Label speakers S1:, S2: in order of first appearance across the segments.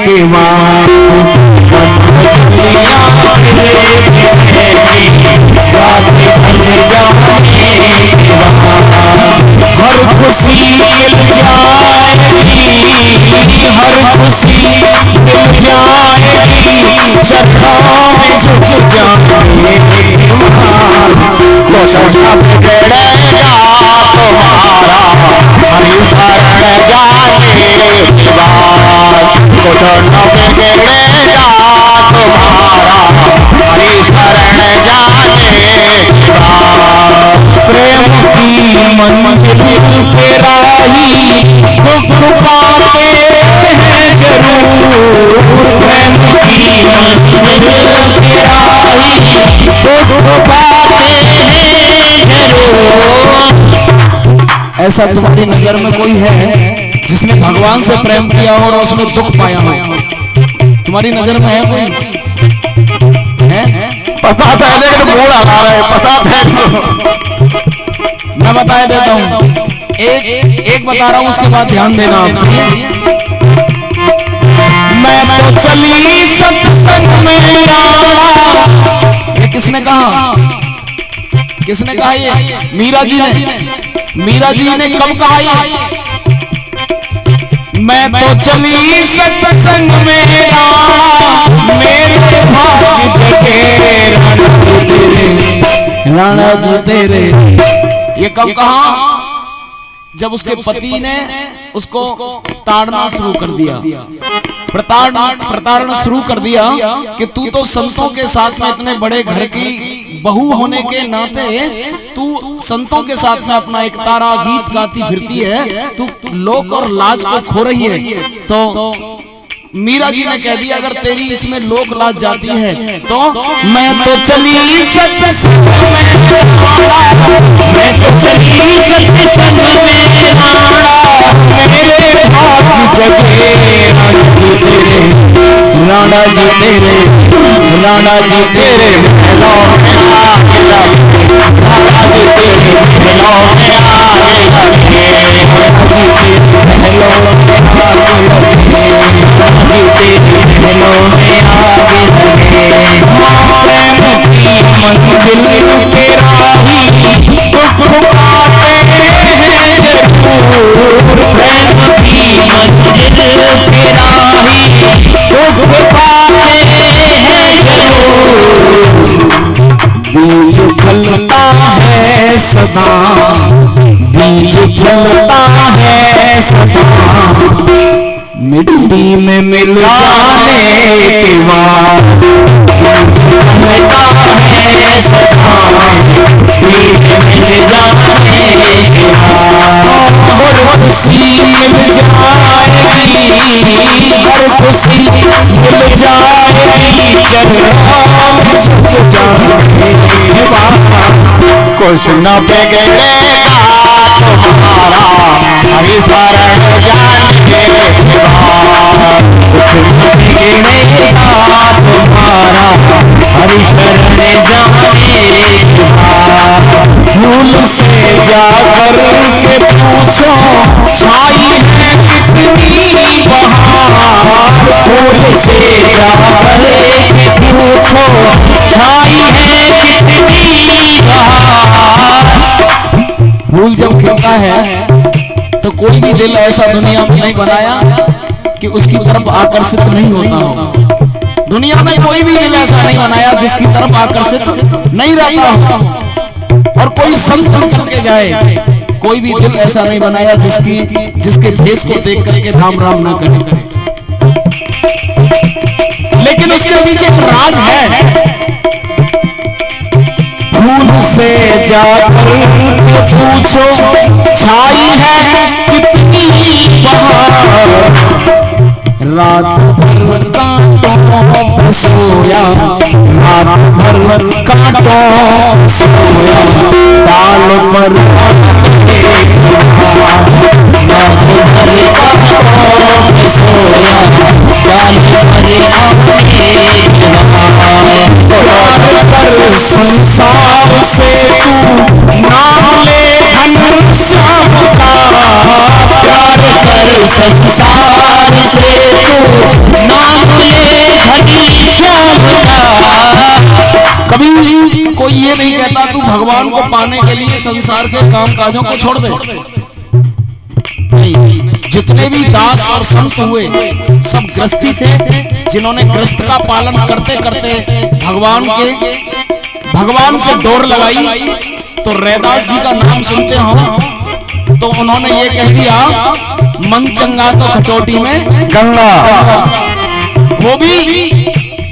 S1: के बाद हर खुशी मिल जाएगी, हर खुशी मिल जाएगी, चरणों में झुक जाएंगे। कुछ न बिगड़ेगा तुम्हारा हरि शरण जाने के बाद, कुछ न बिगड़ेगा तुम्हारा हरि शरण जाने के बाद। प्रेम की मंजिल पे राही दुख पाते हैं जरूर, प्रेम की मंजिल पे राही दुख पाते हैं जरूर। ऐसा तुम्हारी नजर में कोई है जिसने भगवान से प्रेम किया और उसमें दुख पाया हो? तुम्हारी नजर में है कोई? है? पता है लेकिन मूड आ रहा है, पता है। मैं बता देता हूँ, एक बता रहा हूँ, उसके बाद ध्यान देना आप। मैं तो चली सत्संग में राणा। ये किसने कहा? किसने कहा? ये मीरा जी ने। मीरा जी ने कब कहा ये? मैं तो चली सत्संग में राणा, मेरे भाग्य जगे राणा जी तेरे। ये कब कहा? जब उसके पति ने उसको ताड़ना शुरू कर दिया, प्रताड़ना शुरू कर दिया कि तू तो संतों के साथ में, इतने बड़े घर की बहू होने के नाते तू संतों के साथ में अपना एक तारा गीत गाती फिरती है, तू लोक और लाज को खो रही है। तो मीरा जी ने कह दिया अगर तेरी इसमें लोक लाज जाती है तो मैं तो चली सत्संग में, मैं तो चली सत्संग में मेरे भाग्य जगे राणा जी तेरे, राणा जी तेरे महलों में आगे लगे, राणा जी तेरे महलों में आगे लगे, राणा जी तेरे महलों में आगे लगे, राणा जी तेरे महलों में आगे लगे। प्रेम की मंजिल पे राही दुख पाते हैं जरूर, प्रेम की मंजिल पे राही दुख पाते हैं जरूर। बीज फलता है सदा, बीज फलता है सदा, मिट्टी में मिल जाने के बाद फलता है सदा, बीज मिल जाने के बाद। हर खुशी मिल जाएगी, हर खुशी मिल जाएगी, चरणों में झुक जाएंगे। कुछ न बिगड़ेगा तुम्हारा हरि शरण जाने के बाद, कुछ न बिगड़ेगा तुम्हारा हरि शरण जाने के बाद। फूल से जाकर के पूछो छाई है कितनी बहार, फूल से जाकर के पूछो छाई है कितनी बहार। फूल जब खिलता है तो कोई भी दिल ऐसा दुनिया में नहीं बनाया कि उसकी तरफ आकर्षित नहीं होता हो। दुनिया में कोई भी दिल ऐसा नहीं बनाया जिसकी तरफ आकर्षित नहीं रहता हो। और कोई संत करके जाए, कोई भी दिल ऐसा नहीं बनाया जिसके भेष को देख करके राम राम ना करे। लेकिन उसके पीछे एक राज है। फूल से जाकर पूछो छाई है कितनी बहार, रात भर कांटों पे सोया, रात भर कांटों सोया, डाल पर रात भर कांटों पे सोया, डाल पर संसार से तू नाम ले घनश्याम का, प्यार कर संसार से तू नाम
S2: पाने के लिए संसार के काम काजों को छोड़ दे? नहीं, जितने भी दास और संत हुए सब गृहस्थी थे, जिन्होंने गृहस्थ का पालन करते करते भगवान से डोर लगाई। तो रैदास जी का नाम सुनते हो तो उन्होंने ये कह दिया, मन चंगा तो खटोटी में गंगा। वो भी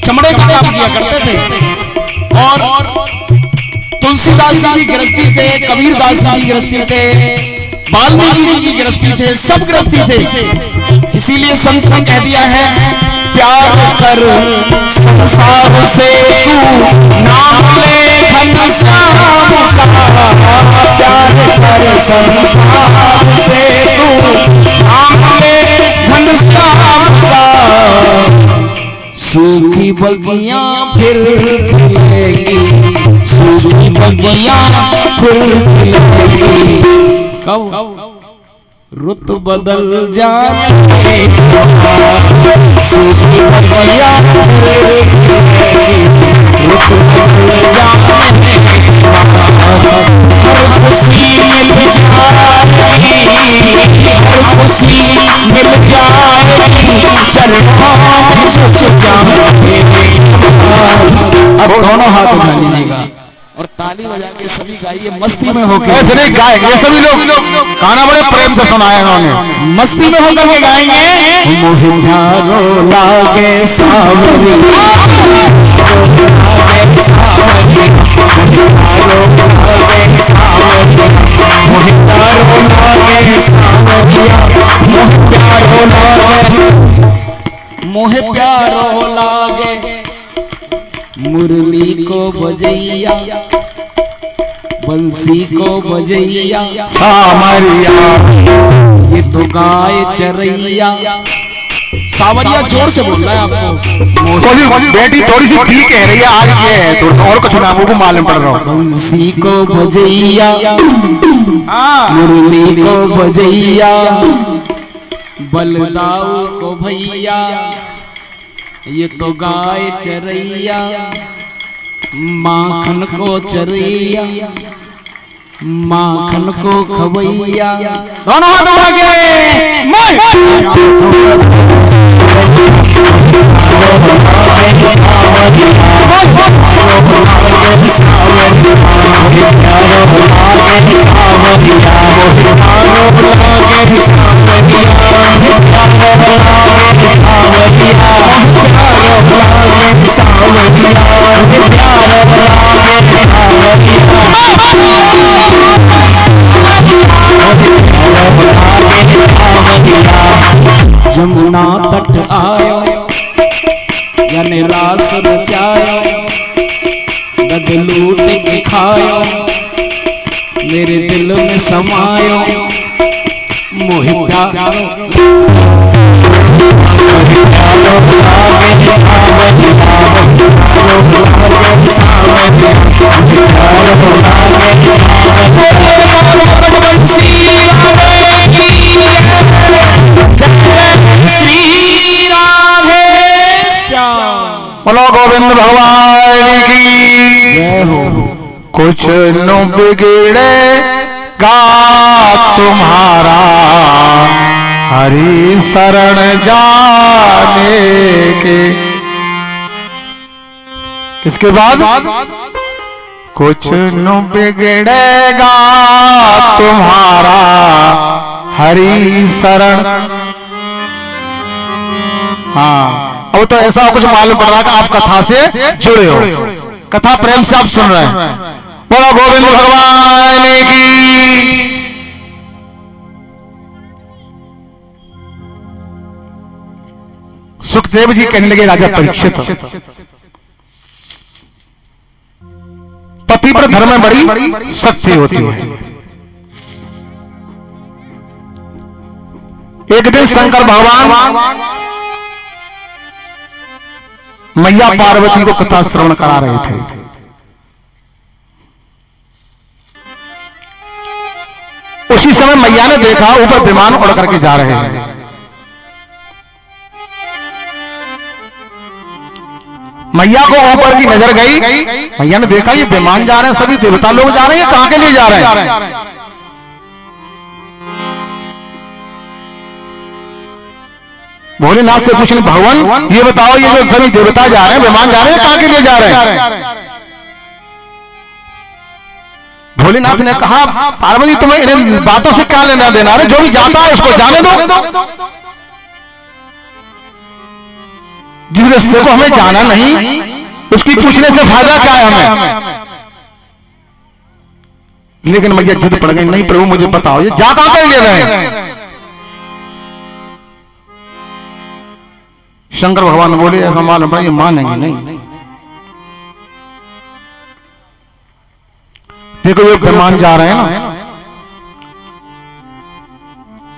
S2: चमड़े का काम किया करते थे। और तुलसीदास जी की गृहस्थी थे, कबीरदास जी की गृहस्थी थे, वाल्मीकि जी की गृहस्थी थे, सब गृहस्थी थे। इसीलिए संत ने कह दिया है, प्यार कर संसार से तू नाम ले घनश्याम का। प्यार कर संसार से तू नाम ले घनश्याम का। सूखी बगिया फिर खिलेगी, सूखी बगिया फिर खिलेगी। कब रुत बदल जाए, सूखी बगिया फिर खिलेगी, रुत बदल जाए। हर खुशी मिल जाएगी, हर खुशी मिल जाएगी, चरणों में झुक जाएंगे। अब दोनों हाथ उठा लीजिएगा और ताली बजा के सभी गाइए मस्ती में होकर।
S1: ऐसे नहीं गाएंगे सभी लोग, गाना बड़े प्रेम से सुनाया इन्होंने।
S2: मस्ती में होकर के गाएंगे। मोहे प्यारो लागे सावरी, मोहे प्यारो लागे मुरली को बजैया, बंसी को बजैया सावरिया, ये तो गाय चरैया। सावरिया जोर से बोल रहा है आपको।
S1: बेटी थोड़ी सी ठीक कह रही है, आज ये है तो और कुछ नामों को मालूम पड़ रहा हूँ।
S2: बंसी को बजैया, मुरली को बजैया, बलदाऊ को भैया, ये तो गाय चरैया, माखन को चरैया, माखन को खवैया। दोनों हाथ उठा के जमुना तट आयो, यानी रास रचायो, गद लूट के खायो, मेरे दिल में समायो। मोहे
S1: बोलो गोविंद भगवान की जय हो। कुछ न बिगड़ेगा तुम्हारा हरि शरण जाने के। इसके बाद कुछ न बिगड़ेगा तुम्हारा हरि शरण। हाँ, अब तो ऐसा कुछ मालूम पड़ रहा है कि आप कथा से जुड़े हो, कथा प्रेम से आप सुन रहे हैं। बोलो गोविंद भगवान की। सुखदेव जी कहने लगे, राजा परीक्षित, पति पर धर्म में बड़ी शक्ति होती है। एक दिन शंकर भगवान मैया पार्वती को कथा श्रवण करा रहे थे। उसी समय मैया ने देखा ऊपर विमान उड़ करके जा रहे हैं।
S3: मैया को ऊपर की नजर गई, मैया ने देखा ये विमान जा रहे हैं, सभी देवता लोग जा रहे हैं, कहां के लिए जा रहे हैं? भोलेनाथ से पूछने, भगवान ये बताओ ये जो सभी देवता जा रहे हैं, विमान जा रहे हैं, कहां के लिए जा रहे हैं? भोलेनाथ ने कहा, पार्वती तुम्हें इन बातों से क्या लेना देना है, जो भी जाता है उसको जाने दो, जिस रास्ते को हमें जाना नहीं उसकी पूछने से फायदा क्या है हमें। लेकिन मैया जिद पड़ गई, नहीं प्रभु मुझे बताओ ये जा कहां के लिए रहे हैं? शंकर भगवान बोले, ऐसा मालूम पड़ा ये मानेंगे नहीं। देखो ये विमान जा रहे हैं ना,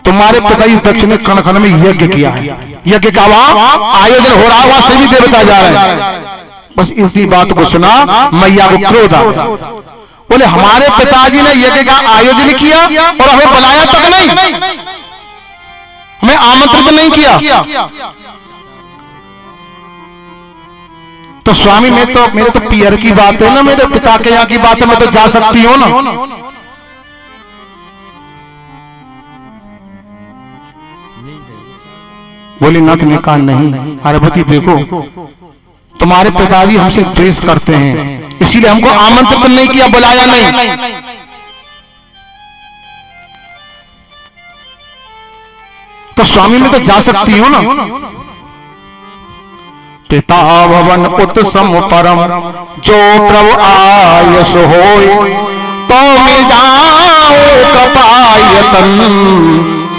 S3: तुम्हारे पिताजी दक्ष ने कण कण में यज्ञ किया है, यज्ञ का आयोजन हो रहा है, वहां सभी देवता जा रहे हैं। बस इसी बात को सुना मैया को क्रोध आ गया, बोले हमारे पिताजी ने यज्ञ का आयोजन किया और हमें बुलाया तक नहीं, हमें आमंत्रित नहीं किया। तो स्वामी में तो मेरे तो पियर की बात है ना, मेरे पिता के यहाँ की बात है, मैं तो जा सकती हूँ ना। भोलेनाथ ने कहा नहीं पार्वती देखो तुम्हारे पिताजी हमसे द्वेष करते हैं, इसीलिए हमको आमंत्रित नहीं किया, बुलाया नहीं। तो स्वामी में तो जा सकती हूँ ना। पिता भवन उत्सम परम जो प्रभु आयस होय, तो मिल जाओ कपायतन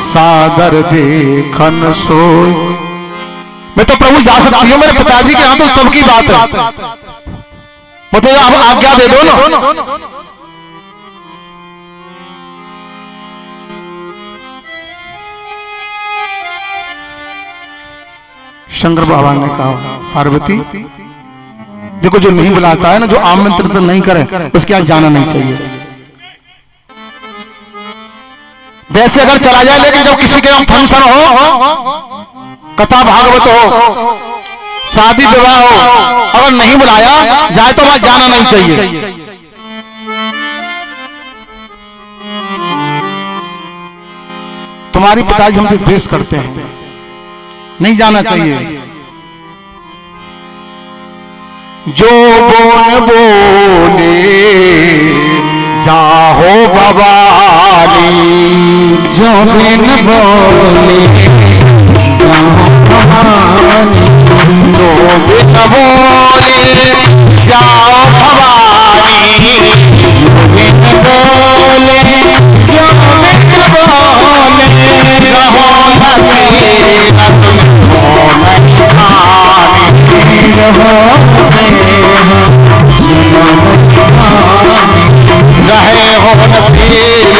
S3: सादर देखन सोय। मैं तो प्रभु जा सकती हूँ, मेरे पिताजी के यहाँ तो सबकी बात है, मुझे अब आज्ञा दे दो ना। शंकर बाबा ने कहा पार्वती देखो जो नहीं बुलाता है ना, जो आमंत्रित नहीं करे उसके यहाँ जाना नहीं चाहिए। वैसे अगर चला जाए, लेकिन जब किसी के यहाँ फंक्शन हो, कथा भागवत हो, शादी विवाह हो, अगर नहीं बुलाया जाए तो वहां जाना नहीं चाहिए। तुम्हारी पिताजी हमसे द्वेष करते हैं, नहीं जाना चाहिए। जो बोल बोले जाहो भवानी,
S1: जो बिन बोले
S3: भवानी, जो बिन बोले जाओ भवानी,
S1: जो बिन बोले जो बिन बोले
S3: रहो नसीब तुम नहीं खानी,
S1: रहो से
S3: रहे हो नसीब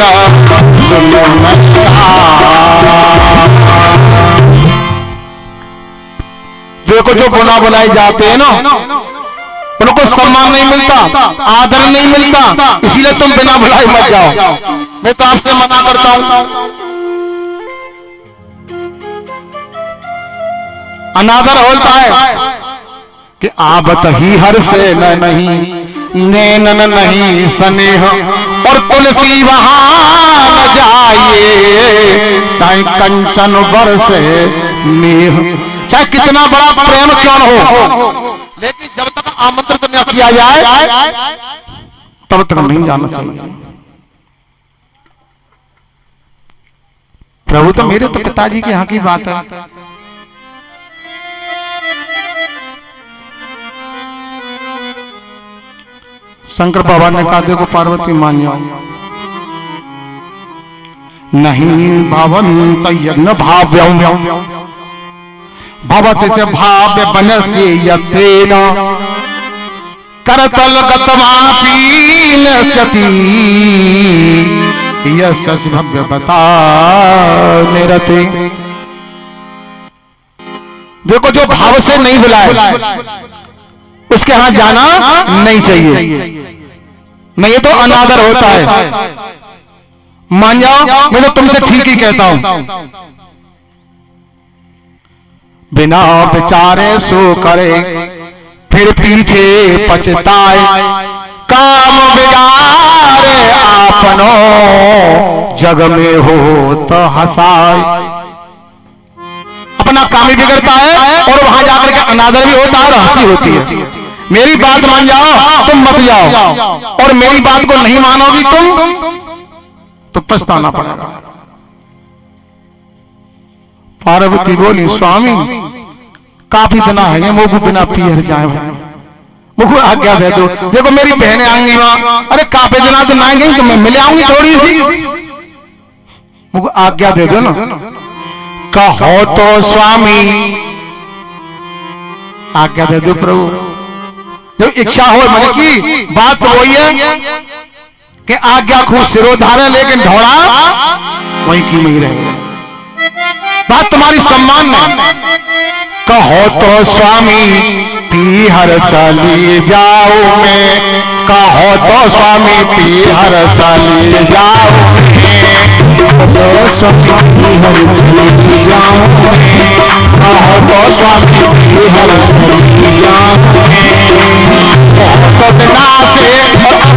S3: तुम नहीं देखो जो गुना बुलाए जाते हैं ना, उनको सम्मान नहीं मिलता, आदर नहीं मिलता, इसीलिए तुम बिना बुलाए मत जाओ। मैं तो आपसे मना करता हूं। अनादर होता है कि आबत ही हर से नहीं, नैनन नहीं स्नेह, और तुलसी वहां न जाइए, चाहे कंचन बरसे नेह, चाहे कितना बड़ा प्रेम क्यों न हो, लेकिन जब तक आमंत्रित न किया जाए तब तक नहीं जाना चाहिए। प्रभु तो मेरे तो पिताजी के यहाँ की बात है। शंकर बाबा ने कहा देखो पार्वती मान जाओ, नहीं भवंत यज्ञ भाव्यम भवति च भाव्य बनस्य यत्रेण, करतल गतवापि नश्यति यस्य भव्य बता निरते। देखो जो भाव से नहीं बुलाए उसके यहां जाना नहीं चाहिए, नहीं तो अनादर होता है। मान जाओ मैं तो तुमसे ठीक ही कहता हूं। बिना विचारे सो करे फिर पीछे पछताए, काम बिगाड़े आपनो, जग में हो तो हंसाए। अपना काम ही बिगड़ता है और वहां जाकर के अनादर भी होता है और हंसी होती है। मेरी बात मान जाओ तुम मत जाओ, और मेरी बात को नहीं मानोगी तुम तो पछताना पड़ेगा। पार्वती बोली स्वामी काफी दिन है मोगू बिना पियर जाए, मुझको आज्ञा दे दो। देखो मेरी बहनें आएंगी वहां, अरे काफी दिन तो ना गई तो मैं मिल आऊंगी थोड़ी सी, मुझको आज्ञा दे दो ना। कहो तो स्वामी आज्ञा दे दो प्रभु, जो इच्छा हो मन की। बात तो वही है कि आज्ञा खूब सिरोधारे लेकिन ढोड़ा वही की नहीं रहेगा। बात तुम्हारी सम्मान में। कहो तो स्वामी पीहर चली जाओ मैं, कहो तो स्वामी पीहर चली जाओ मैं, तो स्वामी पीहर चली जाओ मैं, कहो तो स्वामी पीहर चली जाओ मैं। बहुत दिनों से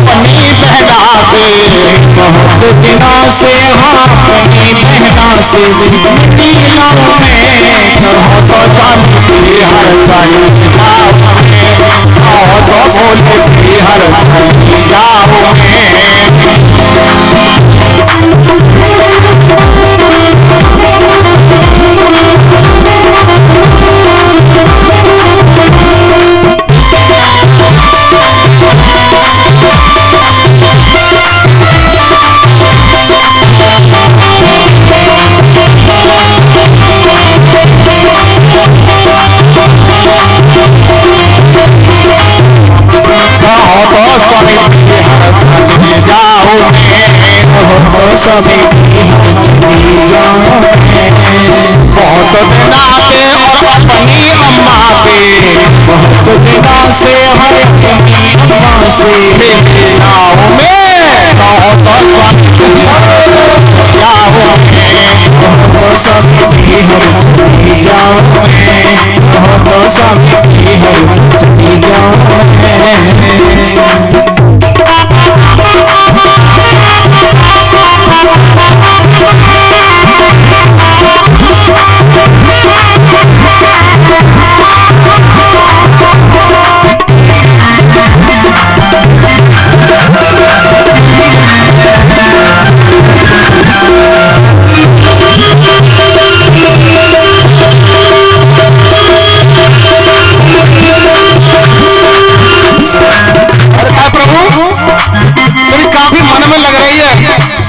S3: अपनी बहना से, बहुत दिनों से अपनी बहना से तीनों में, कहो तो स्वामी पीहर चली जाओ मैं, कहो तो बोले पीहर चली जाओ मैं। बहुत दिना से और अपनी अम्मा पे, बहुत दिना से हर अपनी अम्मा से जाओ में, कहो तो स्वामी जाओ में, कहो स्वामी हर चली जाओ में, कहो तो स्वामी हर चली जाओ में।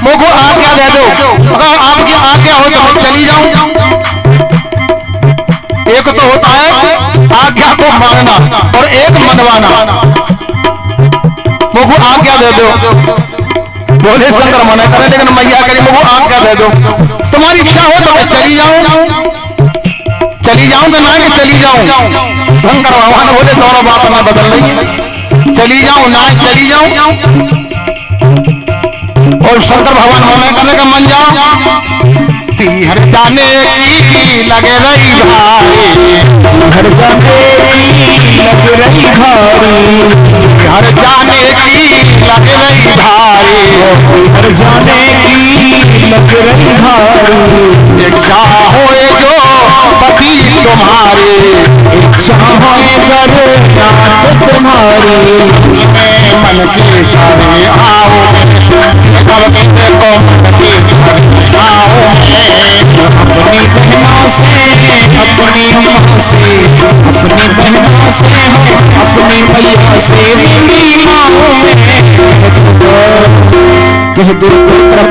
S3: मुझको आज्ञा दे दो, अगर आपकी आज्ञा हो तो मैं चली जाऊं। एक तो होता है आज्ञा को मानना और एक मनवाना। मुझको आज्ञा दे दो, बोले शंकर मना करे लेकिन मैया करे मुझको आज्ञा दे दो। तुम्हारी इच्छा हो तो मैं चली जाऊं, चली जाऊं तो ना कि चली जाऊं। शंकर भगवान बोले दोनों बात में बदल रही है, चली जाऊं ना चली जाऊं। और शंकर भगवान मना करने का मन जाओ। तीहर जाने की लगे रही भारी, तीहर जाने की लग रही भारी, तीहर जाने की लग रही भारी, तीहर जाने की लग रही भारी। इच्छा होए जो पति तुम्हारे, इच्छा होए करे नाथ तुम्हारे, मन की करे आओ कब को मन की करे आओ। अपनी बहनों से अपनी माँ से, अपनी बहनों से अपनी भैया से मेरी माँ में कह दो तो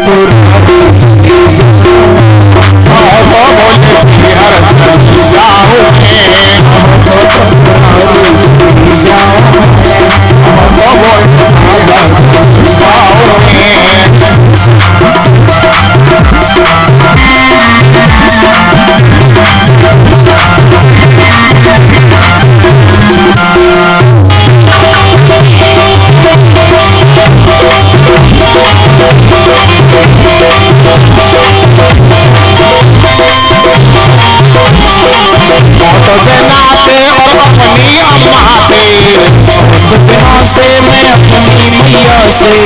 S1: चले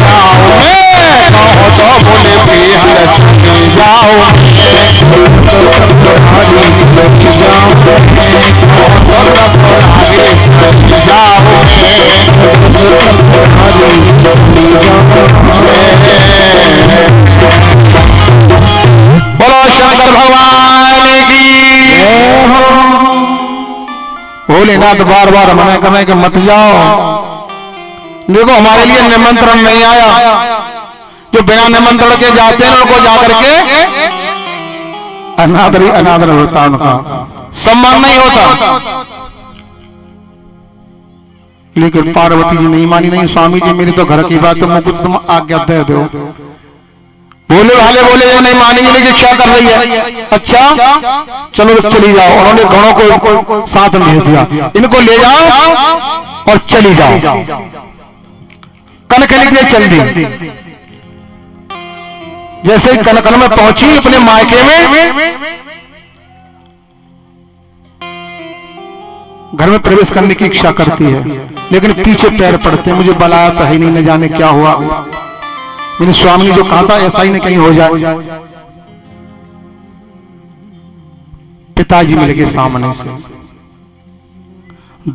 S1: जाओ,
S3: कहो तो बोले बेहद चले जाओ,
S1: तुम्हारी चले जाओ,
S3: बोलो शंकर भगवान की। भोलेनाथ बार बार मना कर रहे हैं कि मत जाओ। देखो हमारे लिए निमंत्रण नहीं आया, जो बिना निमंत्रण के जाते हैं उनको जाकर के अनादर ही अनादर होता, उनका सम्मान नहीं होता। लेकिन पार्वती जी नहीं मानी, नहीं स्वामी जी मेरी तो घर की बात है, मुझको तुम आज्ञा दे दो। बोले वाले बोले ये नहीं मानेंगे, लेकिन क्या कर रही है, अच्छा चलो चली जाओ। उन्होंने गणों को साथ में भेज दिया, इनको ले जाओ और चली जाओ। कनक लिए चल दी। जैसे ही कनकन में पहुंची अपने मायके में, घर में प्रवेश करने की इच्छा करती है, लेकिन पीछे पैर पड़ते हैं, मुझे बुलाया तो है नहीं, न जाने क्या हुआ। मेरे स्वामी ने जो कहा था ऐसा ही नहीं कहीं हो जाए। पिताजी मिल गए सामने से,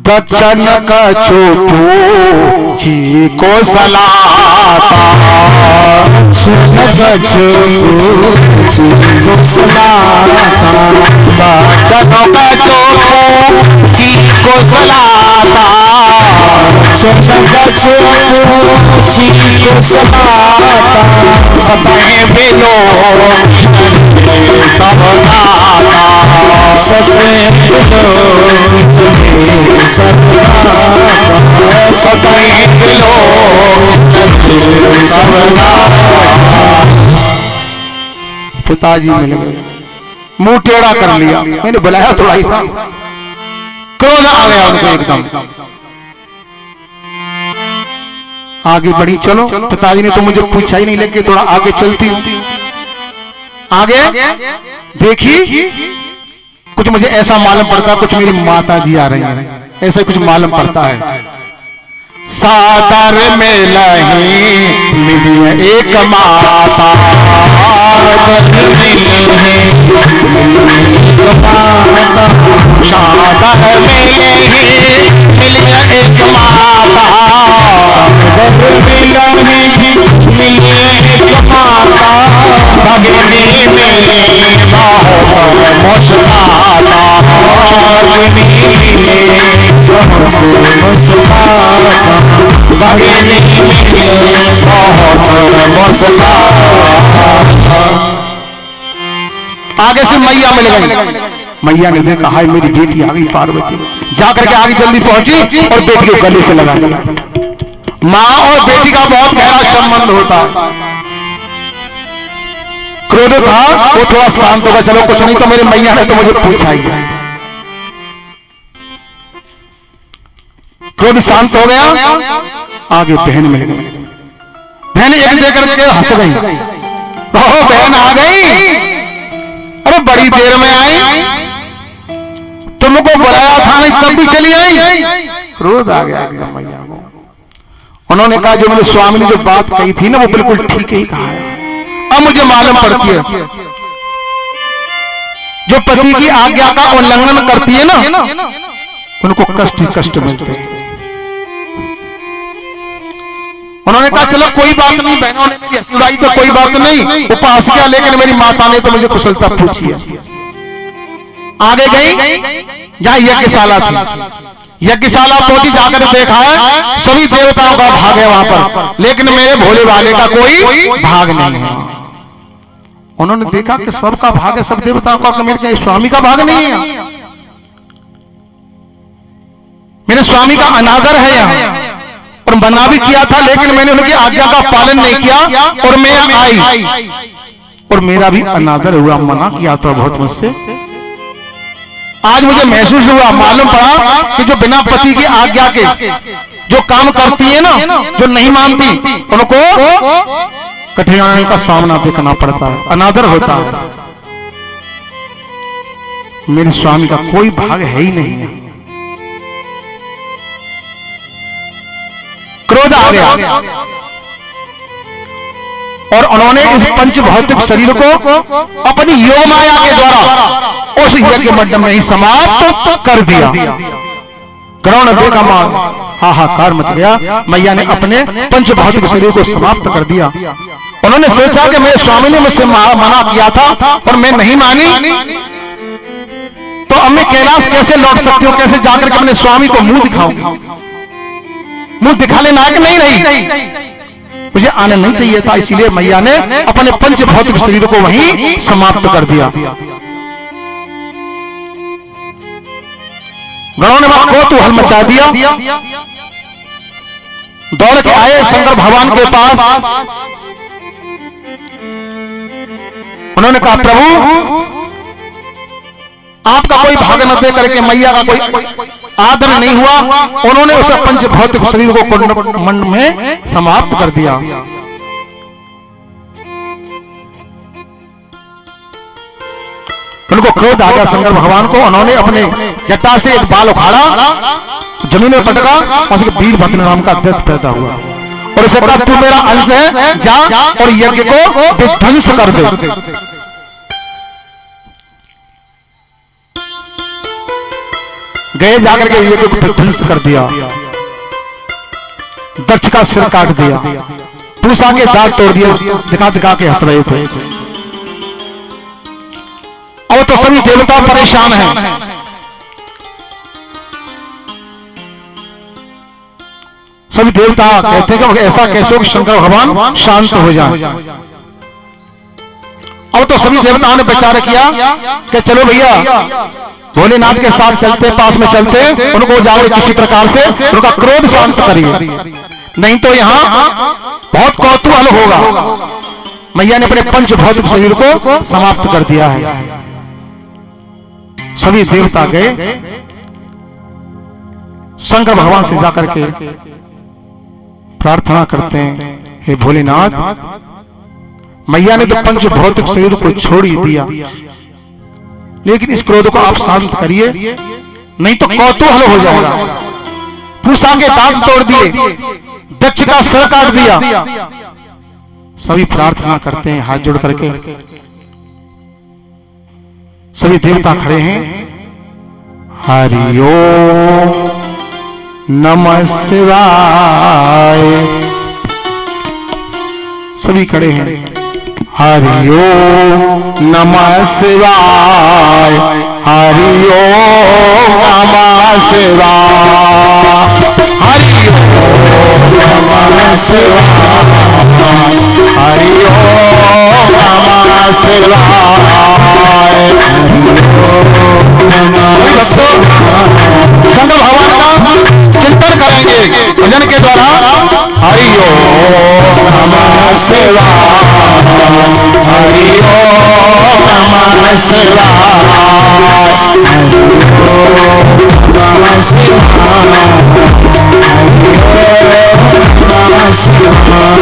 S3: दक्षिण का चोपू जी को सलाता,
S1: दक्षिण का चोपू जी को सलाता,
S3: दक्षिण का चोपू जी को सलाता,
S1: दक्षिण का चोपू जी को सलाता,
S3: सतह बिलो सब गाता,
S1: सतह बिलो सब गाता,
S3: सतह बिलो सब गाता। पिताजी मिल गए, मुंह टेढ़ा कर लिया, मैंने बुलाया थोड़ा ही था, क्रोध आ गया उनको एकदम। आगे बढ़ी, चलो पिताजी ने तो मुझे पूछा ही नहीं, लेके थोड़ा आगे चलती हूँ। आगे देखी, कुछ मुझे ऐसा मालूम पड़ता, कुछ मेरी माता जी आ रही हैं, ऐसा कुछ मालूम पड़ता है। सादर में लही मिली एक माता,
S1: सादर में लही एक माता,
S3: सादर में लही मिली एक माता,
S1: सादर में लही मिली एक माता,
S3: भगनी मिली बहुत मुस्काता,
S1: भगनी मिली बहुत मुस्काता,
S3: भगनी मिली बहुत मुस्काता। आगे से मैया मिल गई, मैया ने देखा हाय मेरी बेटी आ गई पार्वती, जाकर के आगे जल्दी पहुंची और बेटी को गले से लगा दिया। माँ और बेटी का बहुत गहरा संबंध होता है। क्रोध था वो थोड़ा शांत होगा, चलो कुछ नहीं, तो मेरी मैया ने तो मुझे पूछा ही। क्रोध शांत हो गया, आगे बहन मिल गई, बहन एक देकर के हंस गई, ओह बहन आ गई, अरे बड़ी देर में आई, तुमको बुलाया था नहीं तब भी चली आई। क्रोध आ गया मैया को। उन्होंने कहा जो मेरे स्वामी ने जो बात कही थी ना वो बिल्कुल ठीक ही कहा है, अब मुझे मालूम पड़ती है जो पति की आज्ञा का उल्लंघन करती है ना उनको कष्ट ही कष्ट मिलते हैं। उन्होंने कहा चलो कोई बात नहीं, बहनों ने मेरी सुनाई तो कोई बात नहीं, उपास किया, लेकिन मेरी माता ने तो मुझे कुशलता पूछी है। आगे गई जहां यज्ञशाला थी, यज्ञशाला पहुंची, जाकर देखा है सभी देवताओं का भाग है वहां पर, लेकिन मेरे भोले वाले का कोई भाग नहीं है। उन्होंने देखा कि सबका भाग है, सब देवताओं का, मेरे स्वामी का भाग नहीं है, मेरे स्वामी का अनादर है यहाँ, और मना भी किया था, लेकिन मैंने उनकी आज्ञा का पालन नहीं किया और मैं आई और मेरा भी अनादर हुआ, मना किया था बहुत मुझसे। आज मुझे महसूस हुआ, मालूम पड़ा कि जो बिना पति की आज्ञा के जो काम करती है ना, जो नहीं मानती, उनको कठिनाई का सामना देखना पड़ता है, अनादर होता है। मेरे स्वामी का कोई भाग है ही नहीं है। क्रोध आ गया, और उन्होंने इस पंच भौतिक शरीर को अपनी योग माया के द्वारा उस यज्ञ मंडप में ही समाप्त कर दिया। ग्रहण ने देखा, हाहाकार मच गया। मैया ने अपने पंच भौतिक शरीर को समाप्त कर दिया। उन्होंने सोचा कि मेरे स्वामी ने मुझसे मना किया था और मैं नहीं मानी, तो अब मैं कैलाश कैसे लौट सकती हूँ, कैसे जाकर के अपने स्वामी को मुंह दिखाऊंगी? मुंह दिखाने लायक नहीं रही, मुझे आना नहीं चाहिए था। इसीलिए मैया ने अपने पंच भौतिक शरीर को वहीं समाप्त कर दिया। गणों ने कौतूहल मचा दिया, दौड़ के आए शंकर भगवान के पास। उन्होंने कहा, प्रभु आपका कोई भाग न दे करके मैया का कोई आदर नहीं हुआ। उन्होंने उस पंच भौतिक शरीर को कुंड मंड में समाप्त कर दिया। उनको क्रोध आ गया शंकर भगवान को। उन्होंने अपने जटा से एक बाल उखाड़ा, जमीन में पटका और उसके वीरभद्र नाम का दैत्य पैदा हुआ और उसे कहा, तू मेरा अंश है, जा और यज्ञ को विध्वंस कर दे। गए जाकर के यज्ञ को विध्वंस कर दिया, दक्ष का सिर काट दिया, पूषा के दांत तोड़ दिए, दिखा दिखा के हंस रहे थे। और तो सभी देवता परेशान हैं। सभी देवता कहते हैं कि ऐसा कैसे हो कि शंकर भगवान शांत हो जाए। अब तो सभी देवताओं ने विचार किया कि चलो भैया भोलेनाथ के साथ चलते, पास में चलते, उनको जाकर किसी प्रकार से उनका क्रोध शांत करिए, नहीं तो यहाँ बहुत कौतूहल होगा। मैया ने अपने पंच भौतिक शरीर को समाप्त कर दिया है। सभी देवता गए शंकर भगवान से जाकर के प्रार्थना करते हैं, हे भोलेनाथ, मैया ने तो पंच भौतिक शरीर को छोड़ ही दिया, लेकिन इस क्रोध को आप शांत करिए, नहीं तो कौतूहल हो जाएगा। पूषा के दांत तोड़ दिए, दक्ष का सिर काट दिया। सभी प्रार्थना करते हैं हाथ जोड़ करके। सभी देवता खड़े हैं। हरि ओम नमः शिवाय। सभी खड़े हैं। हरि ओम नमः शिवाय, हरि ओम नमः शिवाय, हरि ओम नमः शिवाय, हरि ओम नमः शिवाय। शंकर भगवान का चिंतन करेंगे भजन के द्वारा। हरि ओम नमः शिवाय, हरि ओम नमः शिवाय, हरि ओम नमः शिवाय, नमः शिवाय,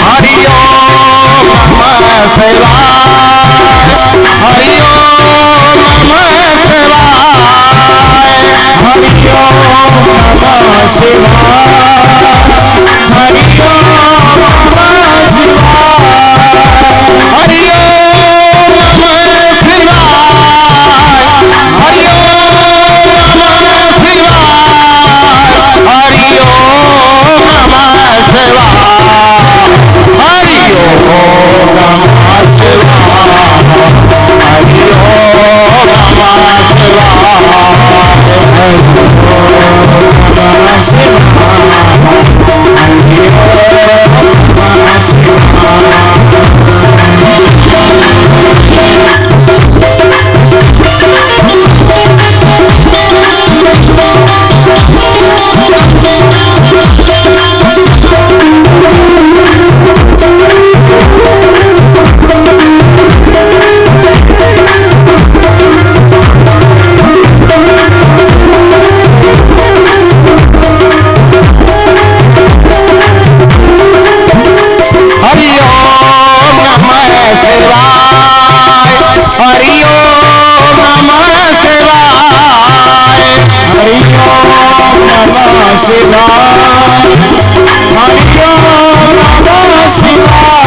S3: हरि ओम नमः शिवाय, हरि ओम नमः शिवाय, हरि ओम नमः शिवाय, हरि ओम नमः शिवाय, हरि ओम नमः शिवाय, हरि ओम नमः शिवाय, हरि ओम नमः शिवाय, हरि ओम नमः शिवाय, हरि ओम नमः शिवाय, नमः शिवाय, हरि ओम नमः शिवाय।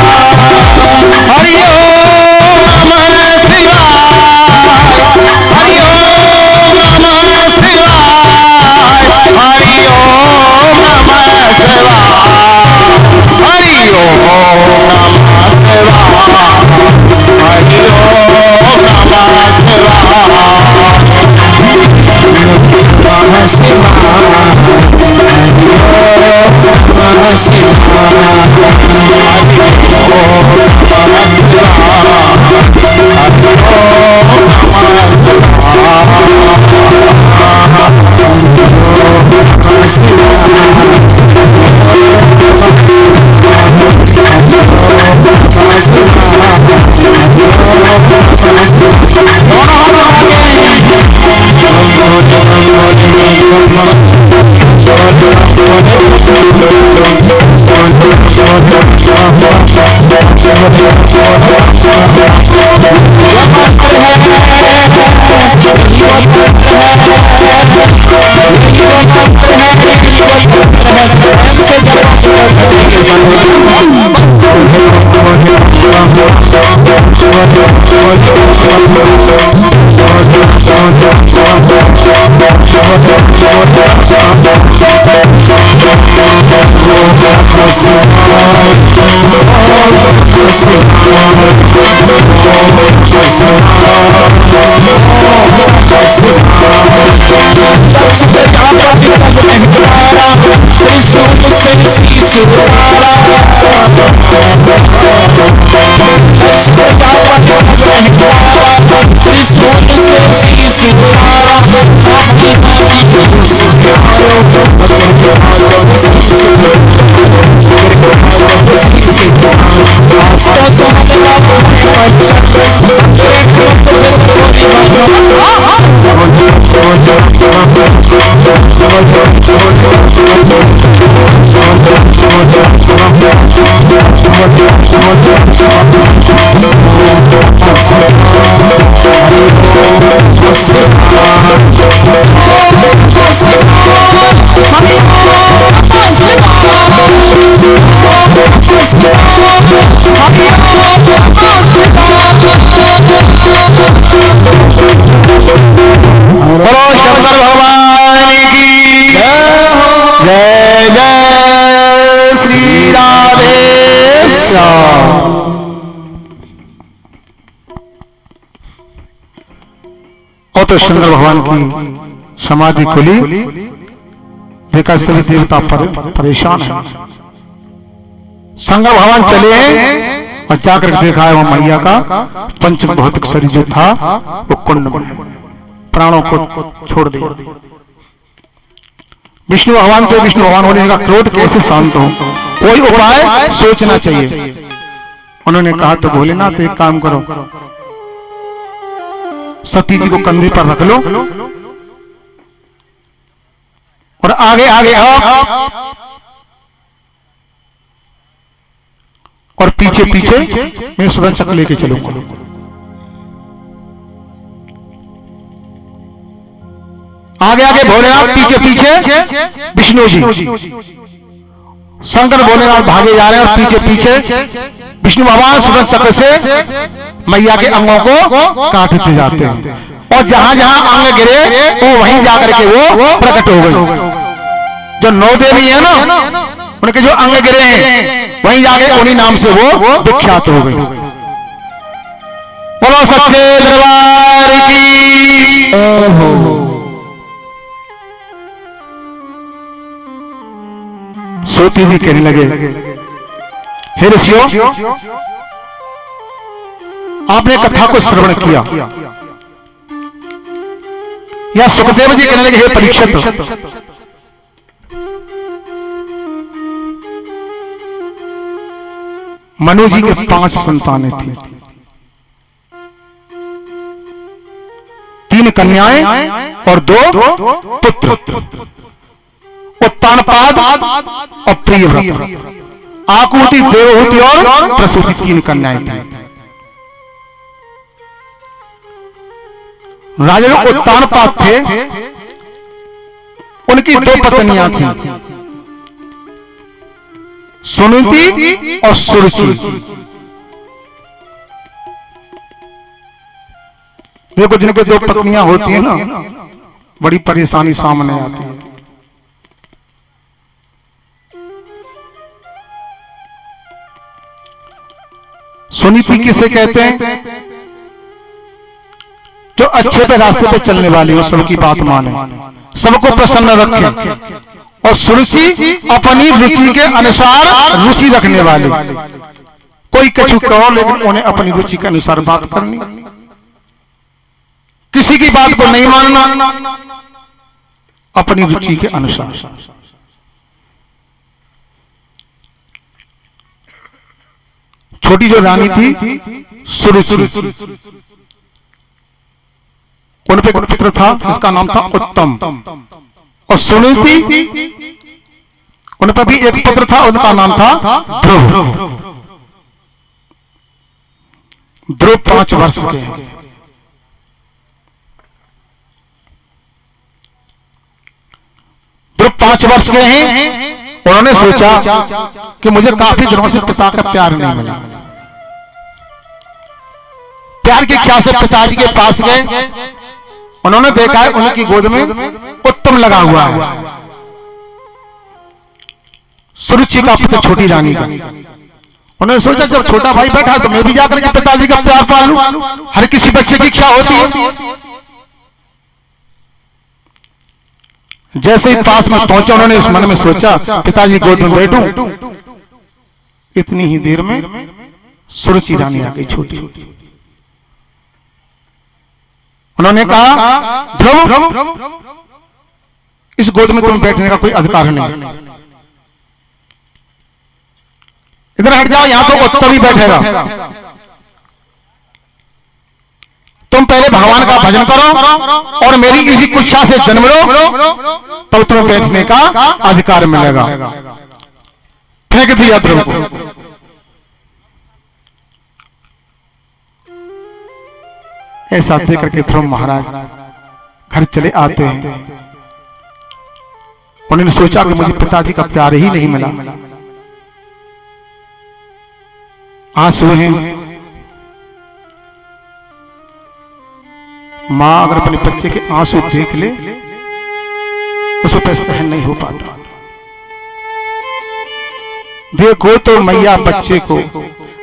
S3: और तो शंकर भगवान की समाधि खुली, देखा सभी देवता परेशान है। शंकर भगवान चले हैं और जाकर देखा है वो मैया का पंच भौतिक शरीर जो था वो कुंड में प्राणों को छोड़ दिया। विष्णु भगवान तो विष्णु भगवान होने का क्रोध कैसे शांत हो, कोई उपाय सोचना चाहिए। उन्होंने कहा तो भोलेनाथ एक काम करो, सती जी को कंधे पर रख लो और आगे आगे आओ और पीछे पीछे मैं सुदर्शन चक्र लेके चलूंगा। आगे आगे भोलेनाथ, पीछे पीछे विष्णु जी। शंकर भोलेनाथ भागे जा रहे हैं और पीछे पीछे विष्णु भगवान सुदर्शन चक्र से मैया के अंगों को काटते जाते हैं और जहां जहां अंग गिरे वो वहीं जाकर के वो प्रकट हो गई। जो 9 देवी है ना, उनके जो अंग गिरे हैं वहीं जाके उन्हीं नाम से वो विख्यात हो गई। बोलो सच्चे दरबार की। सोती जी कहने लगे, हे ऋषियों, आपने कथा को श्रवण किया। या सुखदेव जी कहने लगे, हे परीक्षित, मनु जी के 5 संतानें थी, 3 कन्याएं और 2 पुत्र, उत्तानपाद और प्रियव्रत, आकुति, देवहूति और प्रसूति, 3 कन्याएं थी। राजा जो उत्तानपाद थे उनकी 2 पत्नियां थी, सुनीति और सुरुचि। देखो जिनके 2 पत्नियां होती है ना, बड़ी परेशानी सामने आती है। सुनीति किसे कहते हैं? जो अच्छे पे रास्ते पे चलने वाली हो, सबकी बात माने, सबको प्रसन्न रखे, और सुरुचि अपनी रुचि के अनुसार रुचि रखने वाली। कोई कछु कहो लेकिन उन्हें अपनी रुचि के अनुसार बात करनी, किसी की बात को नहीं मानना, अपनी रुचि के अनुसार। छोटी जो रानी थी सुरुचि, उन पे पुत्र था जिसका नाम था उत्तम, और सुनीति उन पर भी एक पुत्र था, उनका नाम था ध्रुव। ध्रुव 5 वर्ष के, ध्रुव 5 वर्ष के हैं। उन्होंने सोचा कि मुझे काफी दिनों से पिता का प्यार नहीं मिला। प्यार की इच्छा से पिताजी के पास गए। उन्होंने देखा है उनकी गोद में उत्तम लगा हुआ है, सुरुचि का पुत्र छोटी रानी का। उन्होंने सोचा जब छोटा भाई बैठा तो मैं भी जाकर के पिताजी का प्यार पा लूं। हर किसी बच्चे की इच्छा होती है। जैसे ही पास में पहुंचा, उन्होंने इस मन में सोचा पिताजी गोद में बैठूं। इतनी ही देर में सुरुचि रानी आ गई छोटी। उन्होंने कहा ध्रुव, इस गोद में तुम्हें बैठने का कोई अधिकार नहीं, इधर हट जाओ, यहां तो उत्तम ही बैठेगा। तुम पहले भगवान का भजन करो और मेरी किसी इच्छा से जन्म लो, तब तुम्हें बैठने का अधिकार मिलेगा। फेंक दिया ध्रुव को। ऐसा देख करके ध्रुव महाराज घर चले आते हैं। उन्होंने सोचा कि मुझे पिताजी का प्यार ही नहीं मिला। आंसू हैं। मां अगर अपने बच्चे के आंसू देख ले, उसको पे सहन नहीं हो पाता। देखो तो मैया बच्चे को,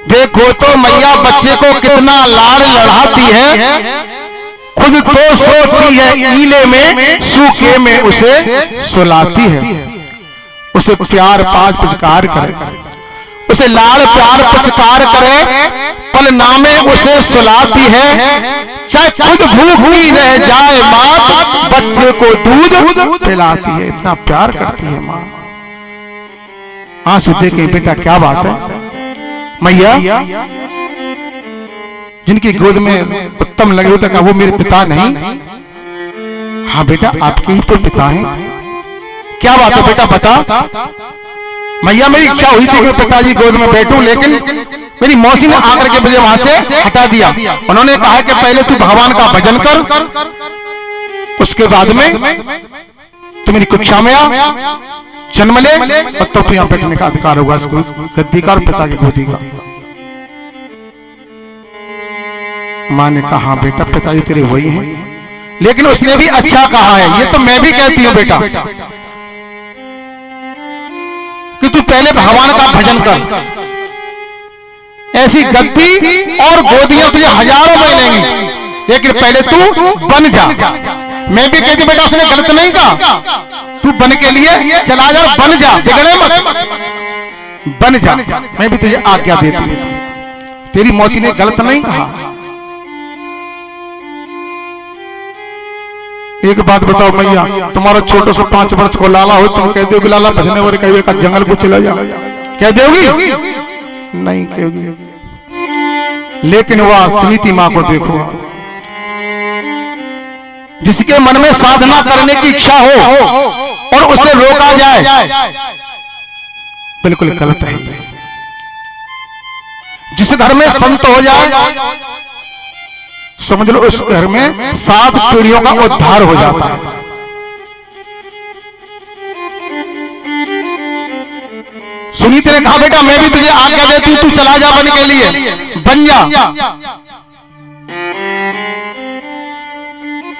S3: देखो तो मैया बच्चे को कितना लाड़ लड़ाती है। खुद तो सोती है ईले में, सूखे में उसे सुलाती है। उसे प्यार पांच पुचकार करे, उसे लाड़ प्यार पुचकार करे, पल नामे उसे सुलाती है। चाहे खुद भूखी रह जाए मां, बच्चे को दूध पिलाती है। इतना प्यार करती है मां। आंसू देखे बेटा क्या बात है। मैया जिनकी गोद में उत्तम लगे होते कहा वो मेरे पिता नहीं। हाँ बेटा आपके ही तो पिता हैं। क्या बात है बेटा बता। मैया मेरी इच्छा हुई थी कि पिताजी गोद में बैठूं, लेकिन मेरी मौसी ने आकर के मुझे वहां से हटा दिया। उन्होंने कहा कि पहले तू भगवान का भजन कर, उसके बाद में तू मेरी कक्षा में आ, जन्म ले, और तो यहाँ बैठने का अधिकार होगा। इसको गद्दी का और पिता की गोदी का। मां ने कहा हाँ बेटा पिताजी तेरे वही हैं, लेकिन उसने भी अच्छा कहा है। ये तो मैं भी कहती हूँ बेटा कि तू पहले भगवान का भजन कर। ऐसी गद्दी और गोदियां तुझे हजारों मिलेंगी, लेकिन पहले तू बन जा। मैं भी कहती बेटा उसने गलत नहीं कहा, तू बन के लिए चला जा, बन जा, बिगड़े मत, बन जा। मैं भी तुझे आज्ञा देती हूं। तेरी मौसी ने गलत नहीं कहा। एक बात बताओ मैया, तुम्हारा छोटे से 5 वर्ष को लाला हो, तुम कह दोगे लाला भजने वाले कहीं का जंगल को चला जा, कह दोगी? नहीं कहोगी। लेकिन वह सुनीति मां को देखो, जिसके मन में साधना करने की इच्छा हो और उसे रोका जाए, बिल्कुल गलत है। जिस घर में संत हो जाए, समझ लो उस घर में 7 पीढ़ियों का उद्धार हो जाता है। सुनीति ने कहा बेटा मैं भी तुझे आज्ञा देती हूं, तू चला जा बन के लिए, बन जा।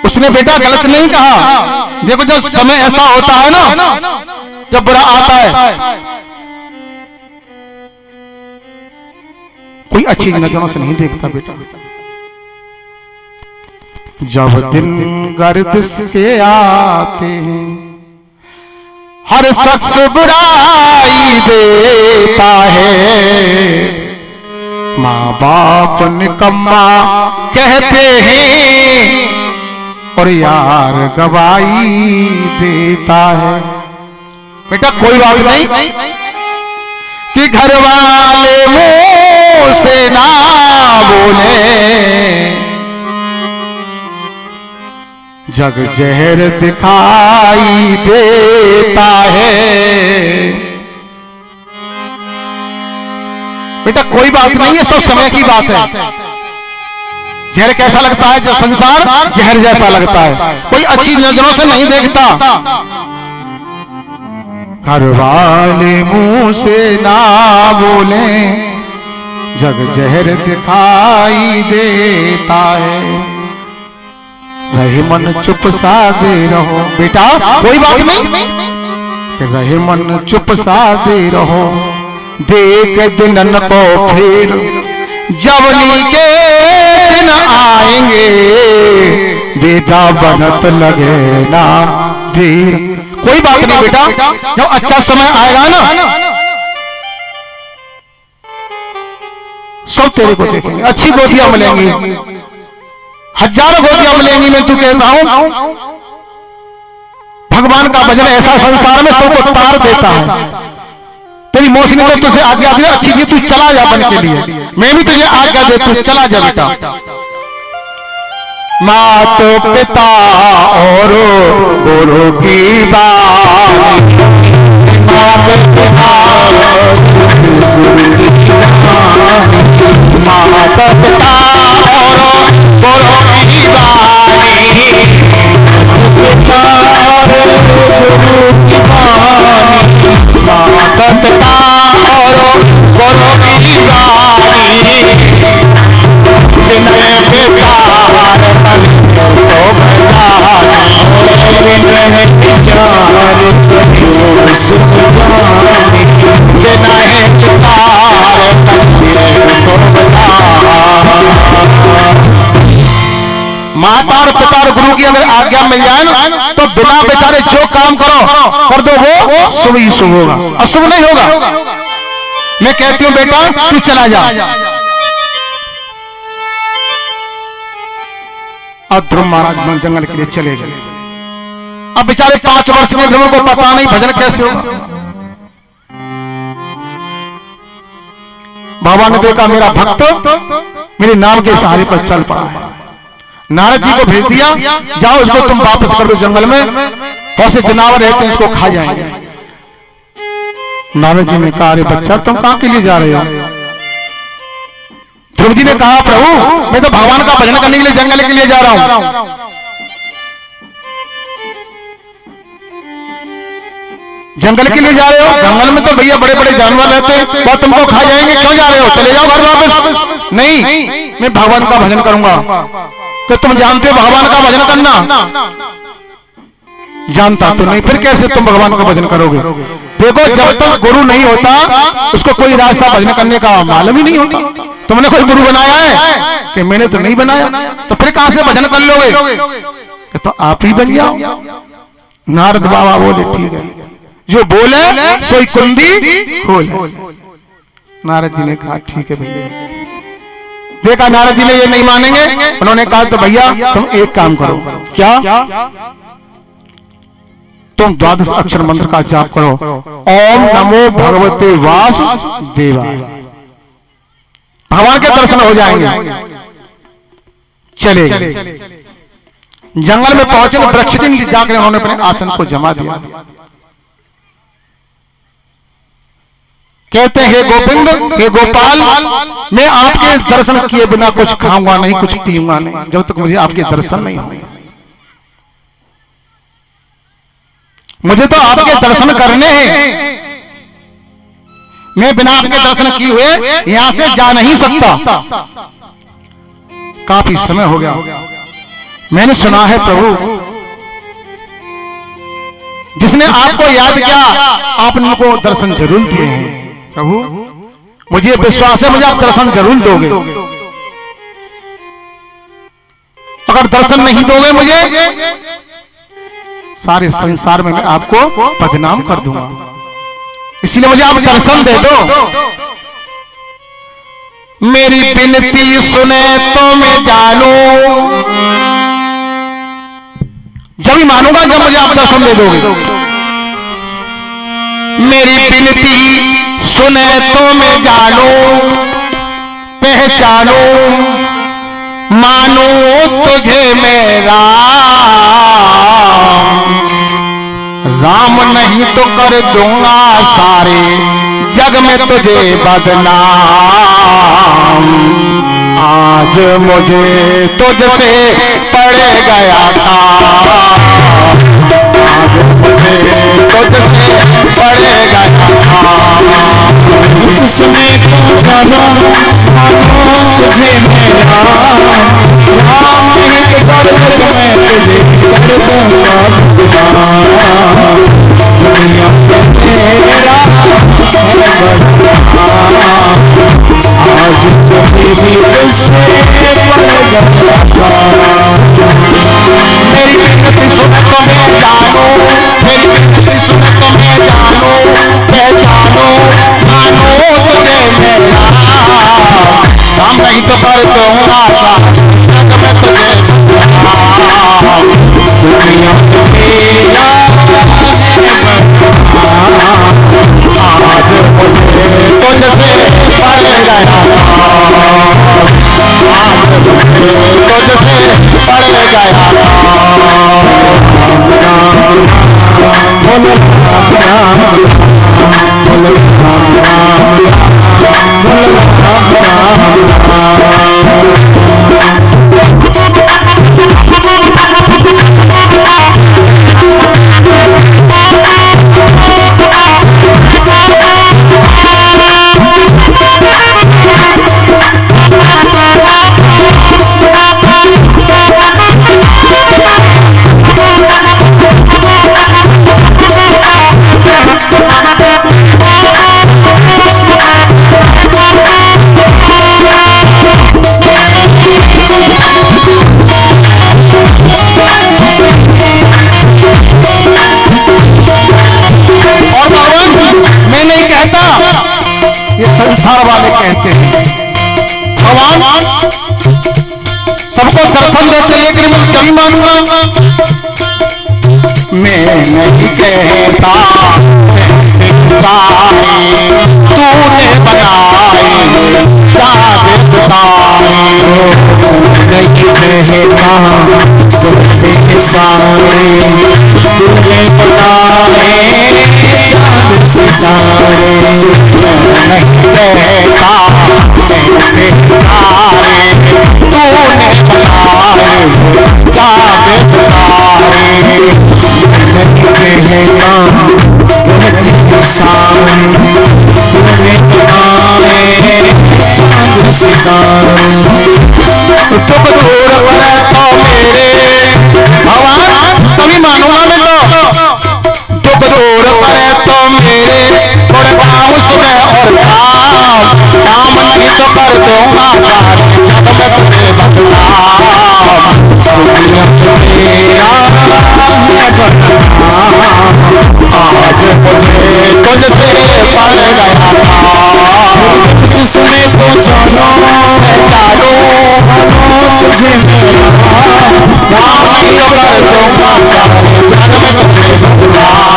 S3: उसने बेटा गलत नहीं कहा। देखो जब समय ऐसा होता है ना, जब बुरा आता है, कोई अच्छी नजरों से नहीं देखता बेटा। जब दिन गर्दिश के आते हैं हर शख्स बुराई देता है, माँ बाप निकम्मा कहते हैं और यार गवाही देता है। बेटा कोई बात नहीं कि घर वाले मुंह से ना बोले, जग जहर दिखाई देता है। बेटा कोई बात नहीं है, सब समय की बात है। जहर कैसा लगता है? जब संसार जहर जैसा लगता है, कोई अच्छी नजरों से नहीं देखता। घर वाले मुंह से ना बोले, जग जहर दिखाई देता है। रहे मन चुप सादे रहो, बेटा कोई बात नहीं, रहे मन चुप सादे रहो, देख दिनन को फिर जवनी के दिन आएंगे, बेटा बनत लगे ना देर। कोई बात नहीं बेटा, जब अच्छा समय आएगा ना सब तेरे को देखेंगे, अच्छी गोदियां मिलेंगी, हजारों गोदियां मिलेंगी। मैं तू कहता हूं भगवान का भजन ऐसा संसार में सबको तार देता है। तेरी मौसी ने तो तुझे आज्ञा दी अच्छी की, तू चला जा बन के लिए, मैं भी तुझे आज्ञा दे तू चला जा बेटा। मात पिता और गुरु की बात, मात पिता मात पिता और गुरु की बानी, पिता और गुरु की बानी, मात पिता और गुरु की बानी, जिन्हें पिता माता और पिता और गुरु की अगर आज्ञा मिल जाए ना तो बिना बेचारे जो काम करो कर दो वो शुभ ही शुभ होगा, अशुभ नहीं होगा। मैं कहती हूं बेटा तू चला जा। अब ध्रुव महाराज जंगल के लिए चले गए। अब बेचारे 5 वर्ष के ध्रुव को पता नहीं भजन कैसे होगा। बाबा ने देखा मेरा भक्त मेरे नाम के सहारे पर चल पड़ा है, नारद जी को भेज दिया, जाओ उसको तुम वापस कर दो जंगल में, बहुत से जानवर रहते हैं उसको खा जाएंगे। नारद जी ने कहा अरे बच्चा तुम कहां के लिए जा रहे हो? ध्रुव जी ने कहा प्रभु मैं तो भगवान का भजन करने के लिए जंगल के लिए जा रहा हूं। जंगल के लिए जा रहे हो? जंगल में तो भैया बड़े बड़े जानवर रहते हैं, वो तुमको खा जाएंगे, क्यों जा रहे हो? चले जाओ घर वापस। नहीं मैं भगवान का भजन करूंगा। तो तुम जानते हो भगवान का भजन करना? जानता तो नहीं, फिर कैसे तुम भगवान का भजन करोगे? देखो जब तक गुरु नहीं होता उसको कोई रास्ता भजन करने का मालूम ही नहीं होता। तुमने कोई गुरु बनाया है कि मैंने तो नहीं बनाया, तो फिर कहां से भजन कर लोगे? तो आप ही बन जाओ। नारद बाबा बोले ठीक है, जो बोले सोई कुंडी खोले। नारद जी ने कहा ठीक है भैया। देखा नारद जी ने ये नहीं मानेंगे, उन्होंने कहा तो भैया तुम एक काम करो। क्या? तुम 12 अक्षर मंत्र का जाप करो, ओम नमो भगवते वासुदेवाय, भगवान के दर्शन हो जाएंगे। चले जंगल में पहुंचे, वृक्ष के नीचे जाकर उन्होंने अपने आसन को जमा दिया। कहते हैं हे गोविंद हे गोपाल, मैं आपके दर्शन किए बिना कुछ खाऊंगा नहीं, कुछ पीऊंगा नहीं, जब तक मुझे आपके दर्शन नहीं होंगे। मुझे तो आपके दर्शन करने हैं, मैं बिना आपके दर्शन किए हुए यहां से जा नहीं सकता। काफी समय हो गया, मैंने सुना है प्रभु जिसने आपको याद किया आपने उनको दर्शन जरूर दिए हैं। प्रभु मुझे विश्वास है मुझे आप दर्शन जरूर दोगे। अगर दर्शन नहीं दोगे मुझे, सारे संसार में मैं आपको बदनाम कर दूंगा, इसलिए मुझे आप दर्शन दे दो। मेरी विनती सुने तो मैं जानूं, जब ही मानूंगा जब मुझे आप दर्शन दे दोगे। मेरी विनती सुने तो मैं जानूं, पहचानूं, मानूं तुझे मेरा राम, नहीं तो कर दूंगा सारे जग में तुझे बदनाम। आज मुझे तुझसे पड़ गया था, आज मुझे तुझसे पड़ गया था।
S1: उसमें तो जाना तुझे मेरा राम, एक स्वर्ग में तुझे कर दूंगा बदनाम। दुनिया में तेरा है बदनाम, आज तुझे भी तुझसे पड़ गया था।
S3: मेरी विनती सुने तो मैं जानूं, मेरी विनती सुने तो मैं जानूं, पहचानूं, मानूं तुझे मेरा राम, नहीं तो कर दूंगा सारा जग में तुझे बदनाम।
S1: दुनिया में तेरा है बदनाम,
S3: आज मुझे तुझसे पड़ गया था, आज मुझे तुझसे पड़ गया था।
S1: बोल राम राम, बोल राम राम, बोल राम राम।
S3: संसार वाले कहते हैं भगवान सबको दर्शन देते, लेकिन मैं कभी मानूंगा मैं नहीं कहता तूने बनाए सारे सितारे,
S1: नहीं कहता तेरे सारे तूने बनाए चांद सितारे।
S3: नहीं कहता तेरे सारे तूने बनाए सारे सितारे,
S1: नहीं कहता तेरे सारे तूने बनाए चांद सितारे।
S3: तुम दूर पड़े तो मेरे भगवान कभी मानूंगा मैं तो, दुख दूर पड़े तो मेरे थोड़े पाँव सुबह और शाम, काम नहीं तो कर दूंगा सारे जग में तुझे बदनाम।
S1: दुनिया तेरा है बदनाम,
S3: आज मुझे तुझसे पड़ गया था,
S1: जिसमें तो जानो
S3: पहचानो
S1: तुझे मेरा
S3: राम, नहीं तो कर दूंगा सारे जग में तुझे बदनाम।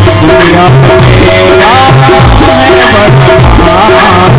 S1: दुनिया तेरा है बदनाम,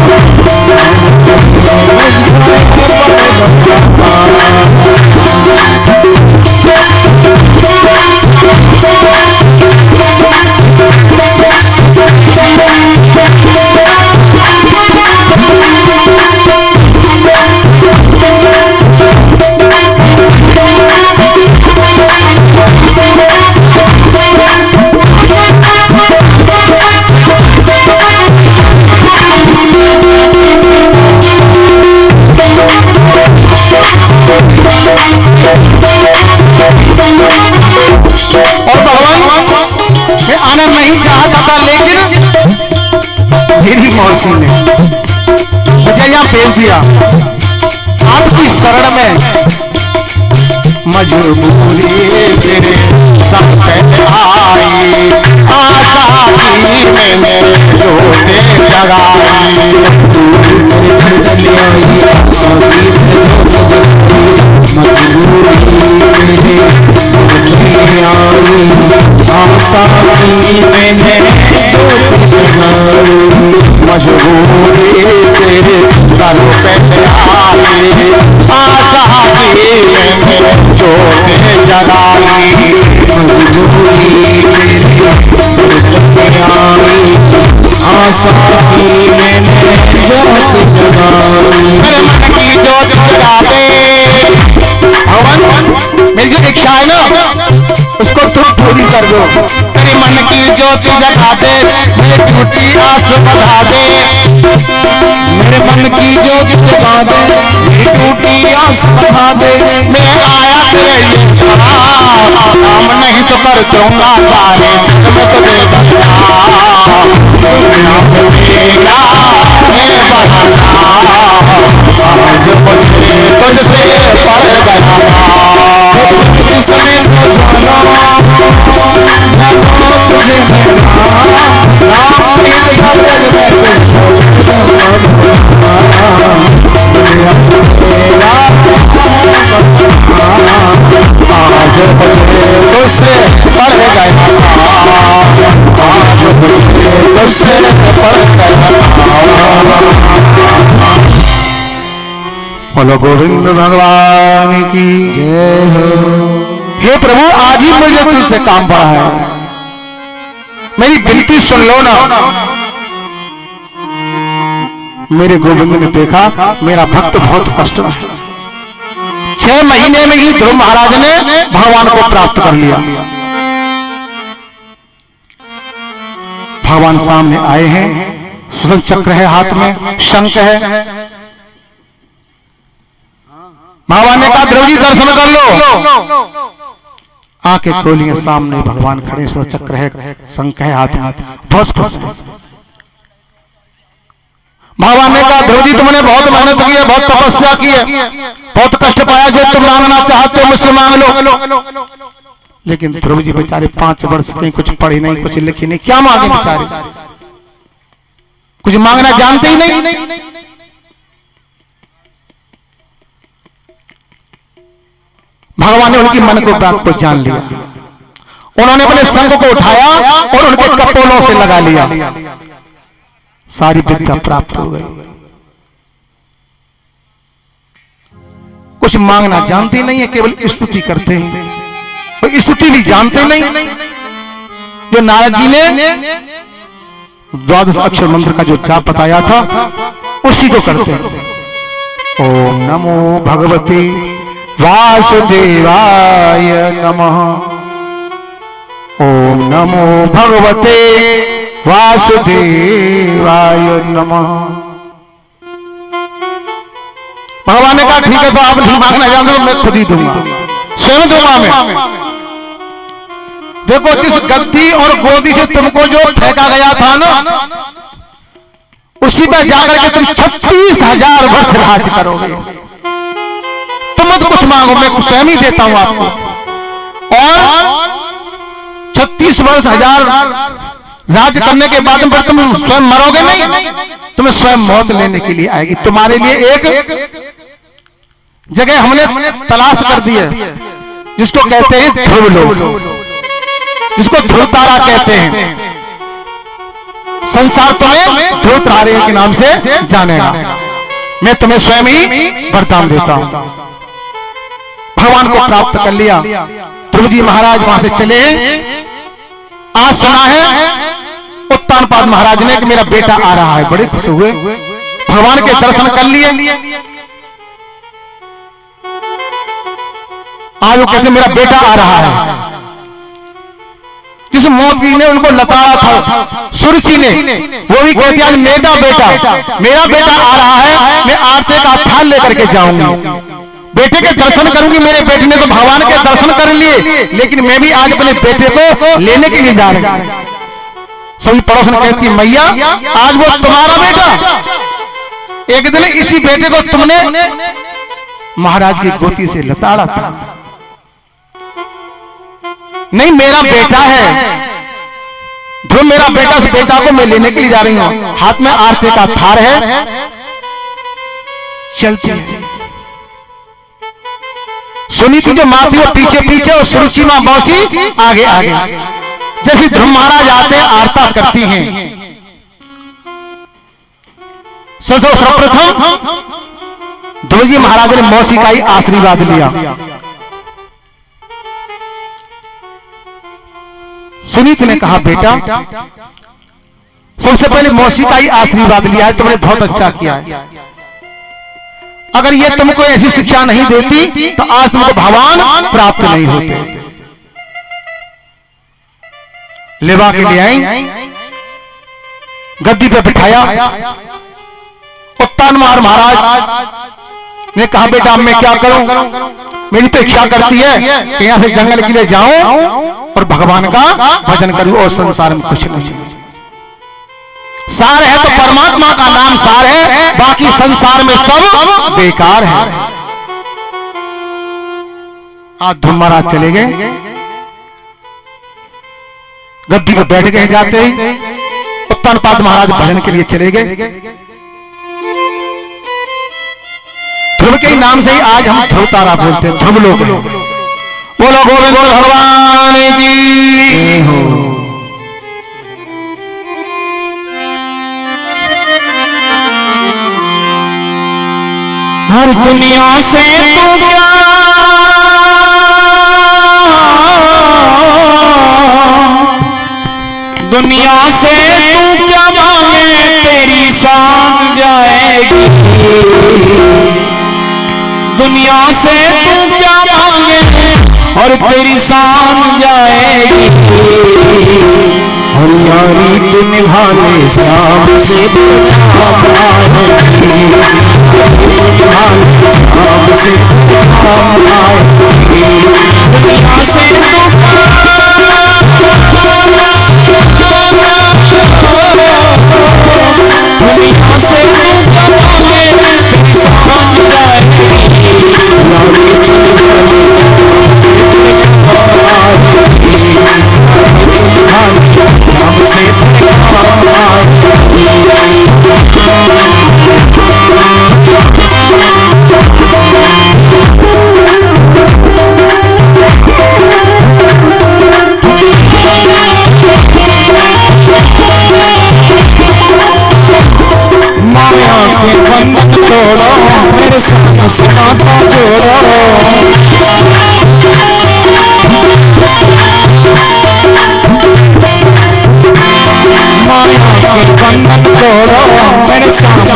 S3: आना नहीं चाहता था, लेकिन मेरी मौसी ने मुझे यहाँ भेज दिया। आपकी शरण में मजबूरी मेरे संग आई, आशा की मैंने जोते जगाई। आशा की मैंने जोते जगाई, मजबूरी तेरे सर पे आई, आशा की मैंने जोते जगाई। मजबूरी तेरे आई, आशा की मैंने जोत जगाई। मेरे मन की जोत जगा दे भगवान, मेरी जो इच्छा है ना उसको तुम पूरी कर दो। मेरे मन की जोत जगा दे, मेरी टूटी आस बधा दे। मेरे मन की जोत जगा दे, मेरी टूटी आस बधा दे। मैं आया तेरे लिए काम नहीं तो कर दूंगा सारे जग में तो दे दूंगा। देगा मैं बढ़ाना, आज मुझे तुझसे पड़ गया। समय को जाना तुझे आज तुझसे पड़ गया, आज तुझसे पड़ गया। बोलो गोविंद भगवान की जय हो। हे प्रभु, आज ही मुझे तुझसे काम पड़ा है, मेरी विनती सुन लो ना। मेरे गोविंद ने देखा मेरा भक्त बहुत कष्ट में है। 6 महीने में ही ध्रुव महाराज ने भगवान को प्राप्त कर लिया। भगवान सामने आए हैं, सुदर्शन चक्र है हाथ में, शंख है। भगवान ने कहा ध्रुव जी दर्शन कर लो। आंखें खोलिए, सामने भगवान खड़े, सुदर्शन चक्र है, शंख है हाथ में, बहुत खुश है। भगवान ने कहा ध्रुव जी तुमने बहुत मेहनत की है, बहुत तपस्या की है, बहुत कष्ट पाया, जो तुम मांगना चाहते हो मुझसे मांग लो। लेकिन ध्रुव जी बेचारे 5 वर्ष कहीं कुछ पढ़ी नहीं, कुछ लिखी नहीं, क्या मांगे बेचारे, कुछ मांगना जानते ही नहीं। भगवान ने उनकी मन को बात को जान लिया। उन्होंने अपने संग को उठाया और उनके कपोलों से लगा लिया। सारी विद्या प्राप्त हो गई। कुछ मांगना जानते नहीं है, केवल स्तुति करते हैं। कोई स्तुति भी जानते नहीं। जो नारद जी ने 12 अक्षर मंत्र का जो जाप बताया था उसी को करते हैं। ओम नमो भगवते वासुदेवाय नमः। ओम नमो भगवते वासुदेवाय नमः। भगवान ने कहा ठीक है, तो आप नहीं मांगना जानते हो, मैं खुद ही दूंगा, स्वयं दूंगा मैं। देखो जिस गद्दी और गोदी से तुमको जो फेंका गया था ना, उसी पर जाकर के तुम 36,000 वर्ष राज करोगे। तुम मत कुछ मांगो, मैं स्वयं ही देता हूं आपको। और 36 वर्ष हजार राज करने के बाद में तुम स्वयं मरोगे नहीं, तुम्हें स्वयं मौत लेने के लिए आएगी। तुम्हारे लिए एक जगह हमने तलाश कर दी है, जिसको कहते हैं ध्रुव लोक, जिसको ध्रुव तारा कहते हैं। संसार तुम्हें ध्रुव तारे के नाम से जानेगा। मैं तुम्हें स्वयं ही वरदान देता हूं। भगवान को प्राप्त कर लिया। ध्रुव जी महाराज वहां से चले। आज सुना है उत्तानपाद महाराज ने कि मेरा बेटा आ रहा है, बड़े खुश हुए, भगवान के दर्शन कर लिए। आज वो कहते मेरा बेटा आ रहा है। जिस मोती ने उनको लताड़ा था सुरुचि ने, वो भी कहती आज मेरा बेटा आ रहा है, मैं आरती का थाल लेकर के जाऊंगी, बेटे के दर्शन करूंगी। मेरे बेटे ने तो भगवान के दर्शन कर लिए, लेकिन मैं भी आज अपने बेटे को लेने के लिए जा रही हूं। सभी पड़ोसन कहती मैया आज वो तुम्हारा बेटा, एक दिन इसी बेटे को तुमने महाराज की गोदी से लताड़ा था, नहीं मेरा बेटा है, ध्रुव मेरा बेटा, उस बेटा को मैं लेने के लिए जा रही हूं। हाथ में आरती का थार है, चलती है। सुनीति जो माँ थी वो पीछे पीछे और सुरुचि माँ मौसी आगे आगे। जैसे ध्रुव महाराज आते आरता करती हैं। सर्वप्रथम ध्रुव जी महाराज ने मौसी का ही आशीर्वाद लिया। सुनीत ने कहा बेटा सबसे पहले मौसी का ही आशीर्वाद लिया है, तुमने बहुत अच्छा किया है। अगर ये तुमको ऐसी शिक्षा नहीं देती तो आज तुमको भगवान प्राप्त नहीं होते। लेवा के लिए आई, गद्दी पे बिठाया। उत्तानमार महाराज ने कहा बेटा अब मैं क्या करूं, मेरी तो इच्छा करती है कि यहां से जंगल के लिए जाऊं और भगवान का भजन करूं और संसार में कुछ नहीं। सार है तो परमात्मा का नाम सार है, बाकी संसार में सब बेकार है। आज ध्रुव महाराज चले गए, गद्दी पे बैठ गए। जाते ही उत्तानपाद महाराज भजन के लिए चले गए। ध्रुव के नाम से ही आज हम ध्रुव तारा बोलते हैं, ध्रुव लोग। बोलो गोविंद भगवान की हो।
S1: हर दुनिया से तू क्या दुनिया से तू क्या मांगे, तेरी शान जाएगी। दुनिया से तू क्या मांगे और तेरी शान जाएगी। और यारी तू निभाने शाम से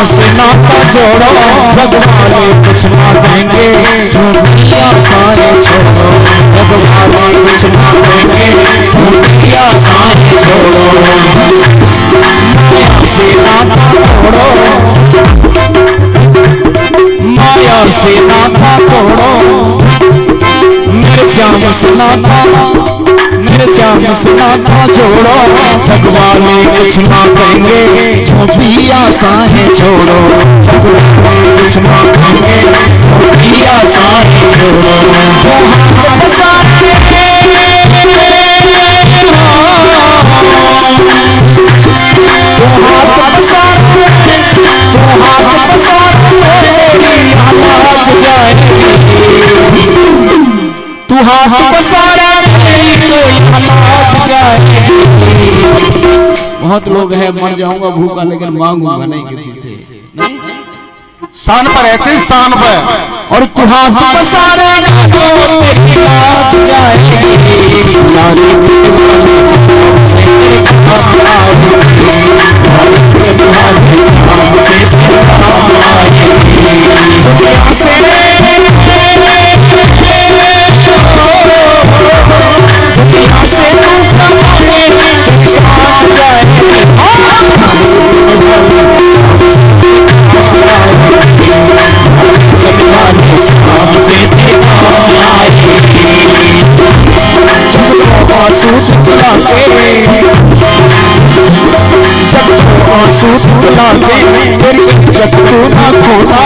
S1: से नाता जोड़ो, भगवान कुछ ना देंगे, झूठिया सारे छोड़ो। भगवान कुछ ना देंगे, झूठिया सारे छोड़ो। माया से नाता तोड़ो, माया से नाता तोड़ो। मेरे श्याम से नाता, मेरे श्याम से नाता जोड़ो। भगवान कुछ ना कहेंगे, झोंपी आशाएं छोड़ो। भगवान कुछ ना कहेंगे, झोंपी आशाएं छोड़ो। तू हाथ पसारा बहुत लोग हैं मर जाऊंगा भूखा लेकिन मांगूंगा नहीं किसी से। नहीं
S3: शान पर रहते, शान पर।
S1: और तू हाथ पसारा आंसू चलाते, जब तो आंसू चलाते तेरी इज्जत तू ना खोना।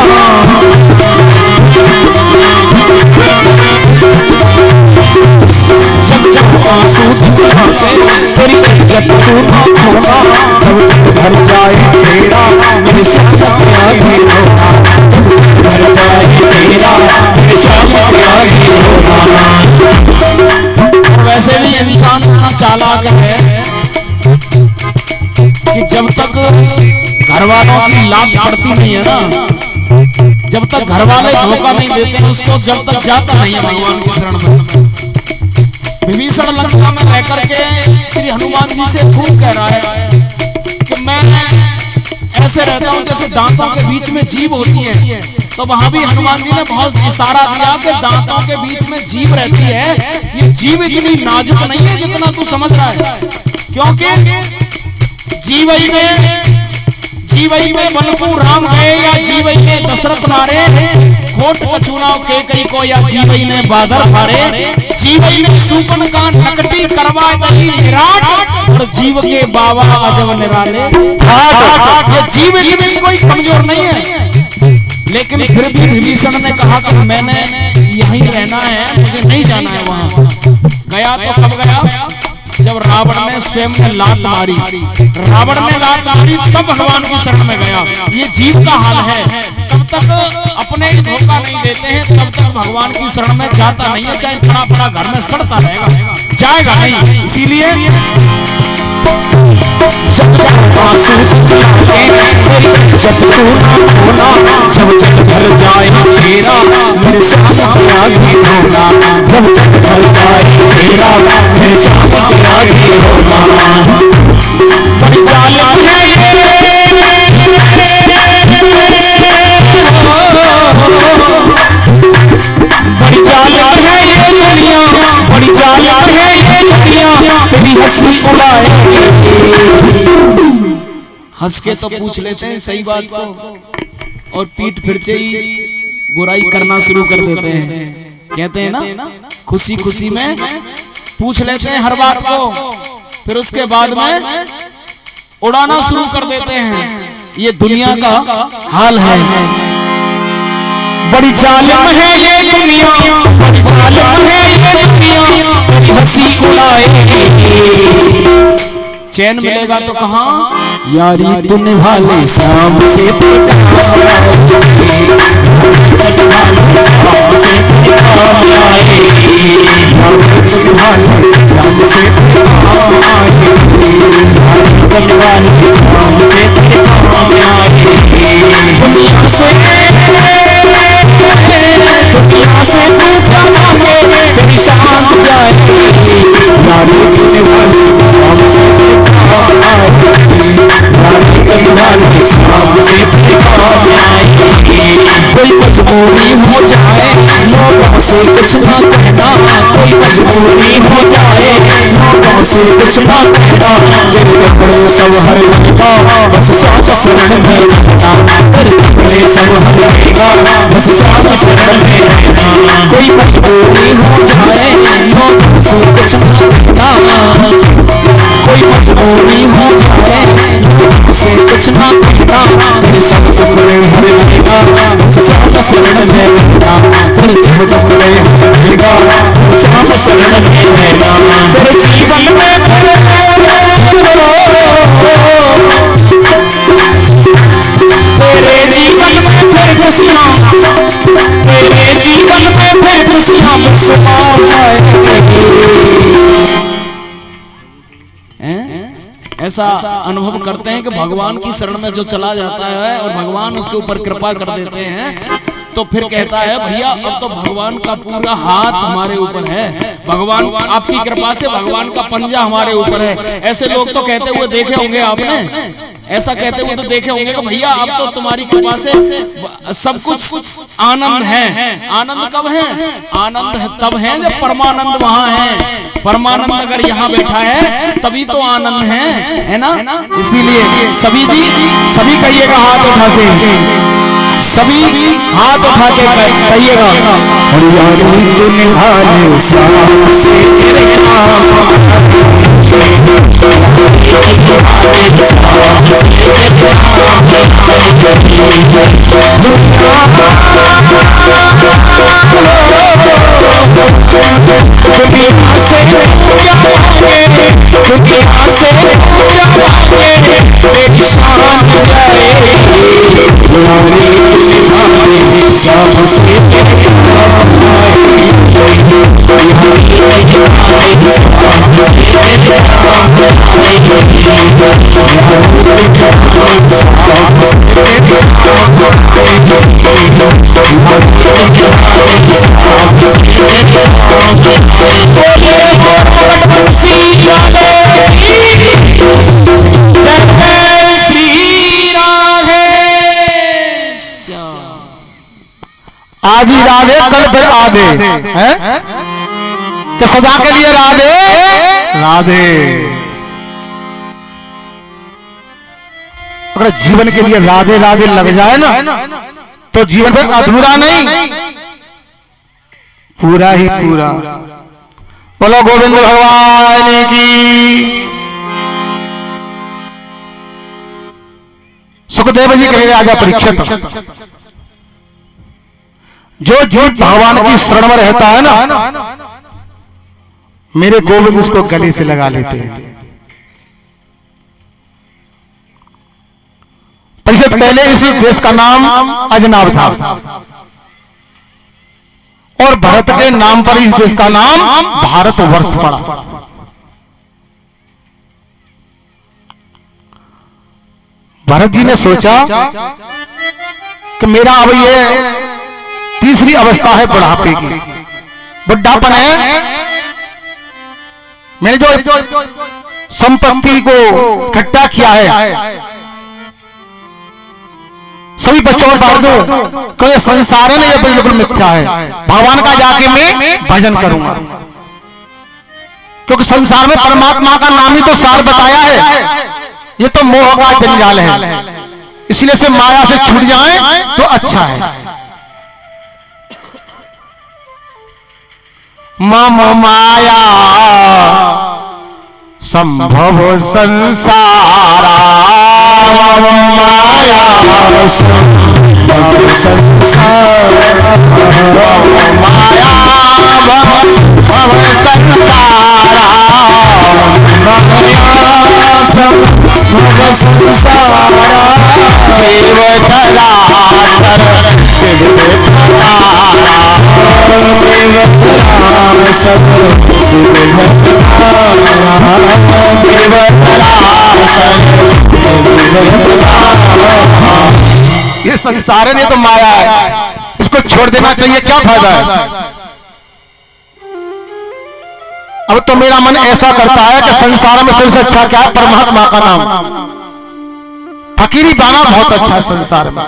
S1: जब जब
S3: सजना तेरी इज्जत तू ना खोना, जब तक घर जाए तेरा मेरे श्यामा आगे रोना, जब तक घर जाए तेरा मेरे श्यामा आगे रोना।
S2: और वैसे भी इंसान इतना चालाक है कि जब तक घर वालों की लात पड़ती नहीं है ना, जब तक घर वाले धोखा नहीं देते हैं उसको, जब तक जाता नहीं है भगवान की शरण में। विभीषण लंका में रह करके श्री हनुमान जी से खूब कह रहा है कि मैं ऐसे रहता हूँ जैसे दांतों के बीच में जीभ होती है। तो वहां भी हनुमान जी ने बहुत इशारा दिया कि दांतों के बीच में जीभ रहती है, ये जीभ इतनी नाजुक नहीं है जितना तू समझ रहा है, क्योंकि जीवई में बनकू राम गए या जीवई में दशरथ मारे, खोट कचुनाव के कई को या जीवई ने बादर फारे, जीवई में सूपन का नकटी करवा दई विराट, और जीव के बाबा अजब निराले। ये जीव इतनी कोई कमजोर नहीं है, लेकिन फिर भी विभीषण ने कहा कि मैंने यहीं रहना है, मुझे नहीं जाना है वहां। गया तो कब गया? जब रावण ने स्वयं ने लात मारी, रावण ने लात मारी तब भगवान की शरण में गया। ये जीव का हाल है, तब तक अपने ही धोखा नहीं देते हैं, तब तक भगवान की शरण में जाता नहीं है, चाहे बड़ा बड़ा घर में सड़ता रहेगा, जाएगा नहीं। इसीलिए
S3: जब तक आंसू सुखलाते तेरी इज्जत तू ना खोना, जब तक घर जाए तेरा मेरे श्यामा आगे रोना, जब तक घर जाए तेरा मेरे श्यामा आगे रोना। बड़ी जालिम है ये, बड़ी जालिम है ये दुनिया, बड़ी जालिम है ये दुनिया, तेरी हंसी बुलाएगी।
S2: हंस के तो पूछ लेते हैं सही बात को, और पीठ फिरचे ही बुराई करना शुरू कर देते हैं। कहते हैं ना, खुशी खुशी में पूछ लेते हैं हर बात को, फिर उसके बाद में उड़ाना शुरू कर देते हैं। ये दुनिया का हाल है।
S3: बड़ी जालिम है ये दुनिया, बड़ी जालिम है ये दुनिया, तेरी हंसी बुलाएगी।
S2: चैन मिलेगा तो कहाँ?
S3: यारी तू निभा ले शाम से कोई मजबूरी हो जाए लोगों से कुछ ना कहना, कोई मजबूरी हो जाए लोगों से कुछ ना कहना, तेरे कपड़े सब हर लेगा बस साथ शरण में रहना, तेरे कपड़े सब हर लेगा बस साथ शरण में रहना। कोई मजबूरी हो जाए लोगों से कुछ ना कहना, कोई मजबूरी हो जाए लोगों से कुछ ना कहना, तेरे सब कपड़े हर लेगा बस साथ शरण में रहना, तेरे सब कपड़े हर लेगा साथ शरण में रहना। तेरे जीवन में तेरे जीवन में फिर खुशियाँ, तेरे जीवन में फिर खुशियाँ मुस्कुराएंगी।
S2: ऐसा अनुभव करते हैं कि भगवान की शरण में जो चला जाता है और भगवान उसके ऊपर कृपा कर देते हैं, तो फिर कहता है भैया अब तो भगवान का पूरा हाथ हमारे ऊपर है, भगवान आपकी कृपा से भगवान का पंजा हमारे ऊपर है। ऐसे लोग तो कहते हुए देखे होंगे आपने, ऐसा कहते हुए तो देखे होंगे कि भैया अब तो तुम्हारी कृपा से सब कुछ आनंद है। आनंद कब है? आनंद है तब है जब परमानंद वहां है। परमानंद अगर यहाँ बैठा है तभी तो आनंद है ना। इसीलिए सभी कहिएगा हाथ उठा के, सभी हाथ उठा के कहिएगा,
S3: और यारी तू निभाने शाम से तेरे काम
S1: दुनिया से पूरा मांगे तेरी शान जाए यारी तुम्हारे सबसे
S3: आज ही राधे कल फिर आधे हैं कि सदा के लिए राधे राधे। अगर जीवन के लिए राधे राधे लग जाए ना तो जीवन में अधूरा नहीं, पूरा ही पूरा। बोलो गोविंद भगवान की। सुखदेव जी के लिए राजा परीक्षित जो भगवान की शरण में रहता है ना, मेरे गोविंद उसको गले से लगा लेते हैं। परीक्षित पहले इस देश का नाम अजनाब था और भरत के नाम पर इस देश का नाम भारतवर्ष पड़ा। भरत जी ने सोचा कि मेरा अब ये तीसरी अवस्था है बुढ़ापे की, बुढ़ापन है। मैंने जो संपत्ति को इकट्ठा किया है सभी बच्चों को बांट दो, क्योंकि संसार है ना ये बिल्कुल मिथ्या है। भगवान का जाके मैं भजन करूंगा, क्योंकि संसार में परमात्मा का नाम ही तो सार बताया है। ये तो मोह का जंजाल है, इसलिए से माया से छूट जाए तो अच्छा है। मम माया संभव संसारा, मम माया संभव संसारा, मम माया भव संसारा, मम माया संभव संसारा, देव चराचर सिद्ध प्रकारा, ये संसार है, तो माया है, इसको छोड़ देना चाहिए, क्या फायदा है। अब तो मेरा मन ऐसा करता है कि संसार में सबसे अच्छा क्या है, परमात्मा का नाम। फकीरी बाना बहुत अच्छा है, संसार में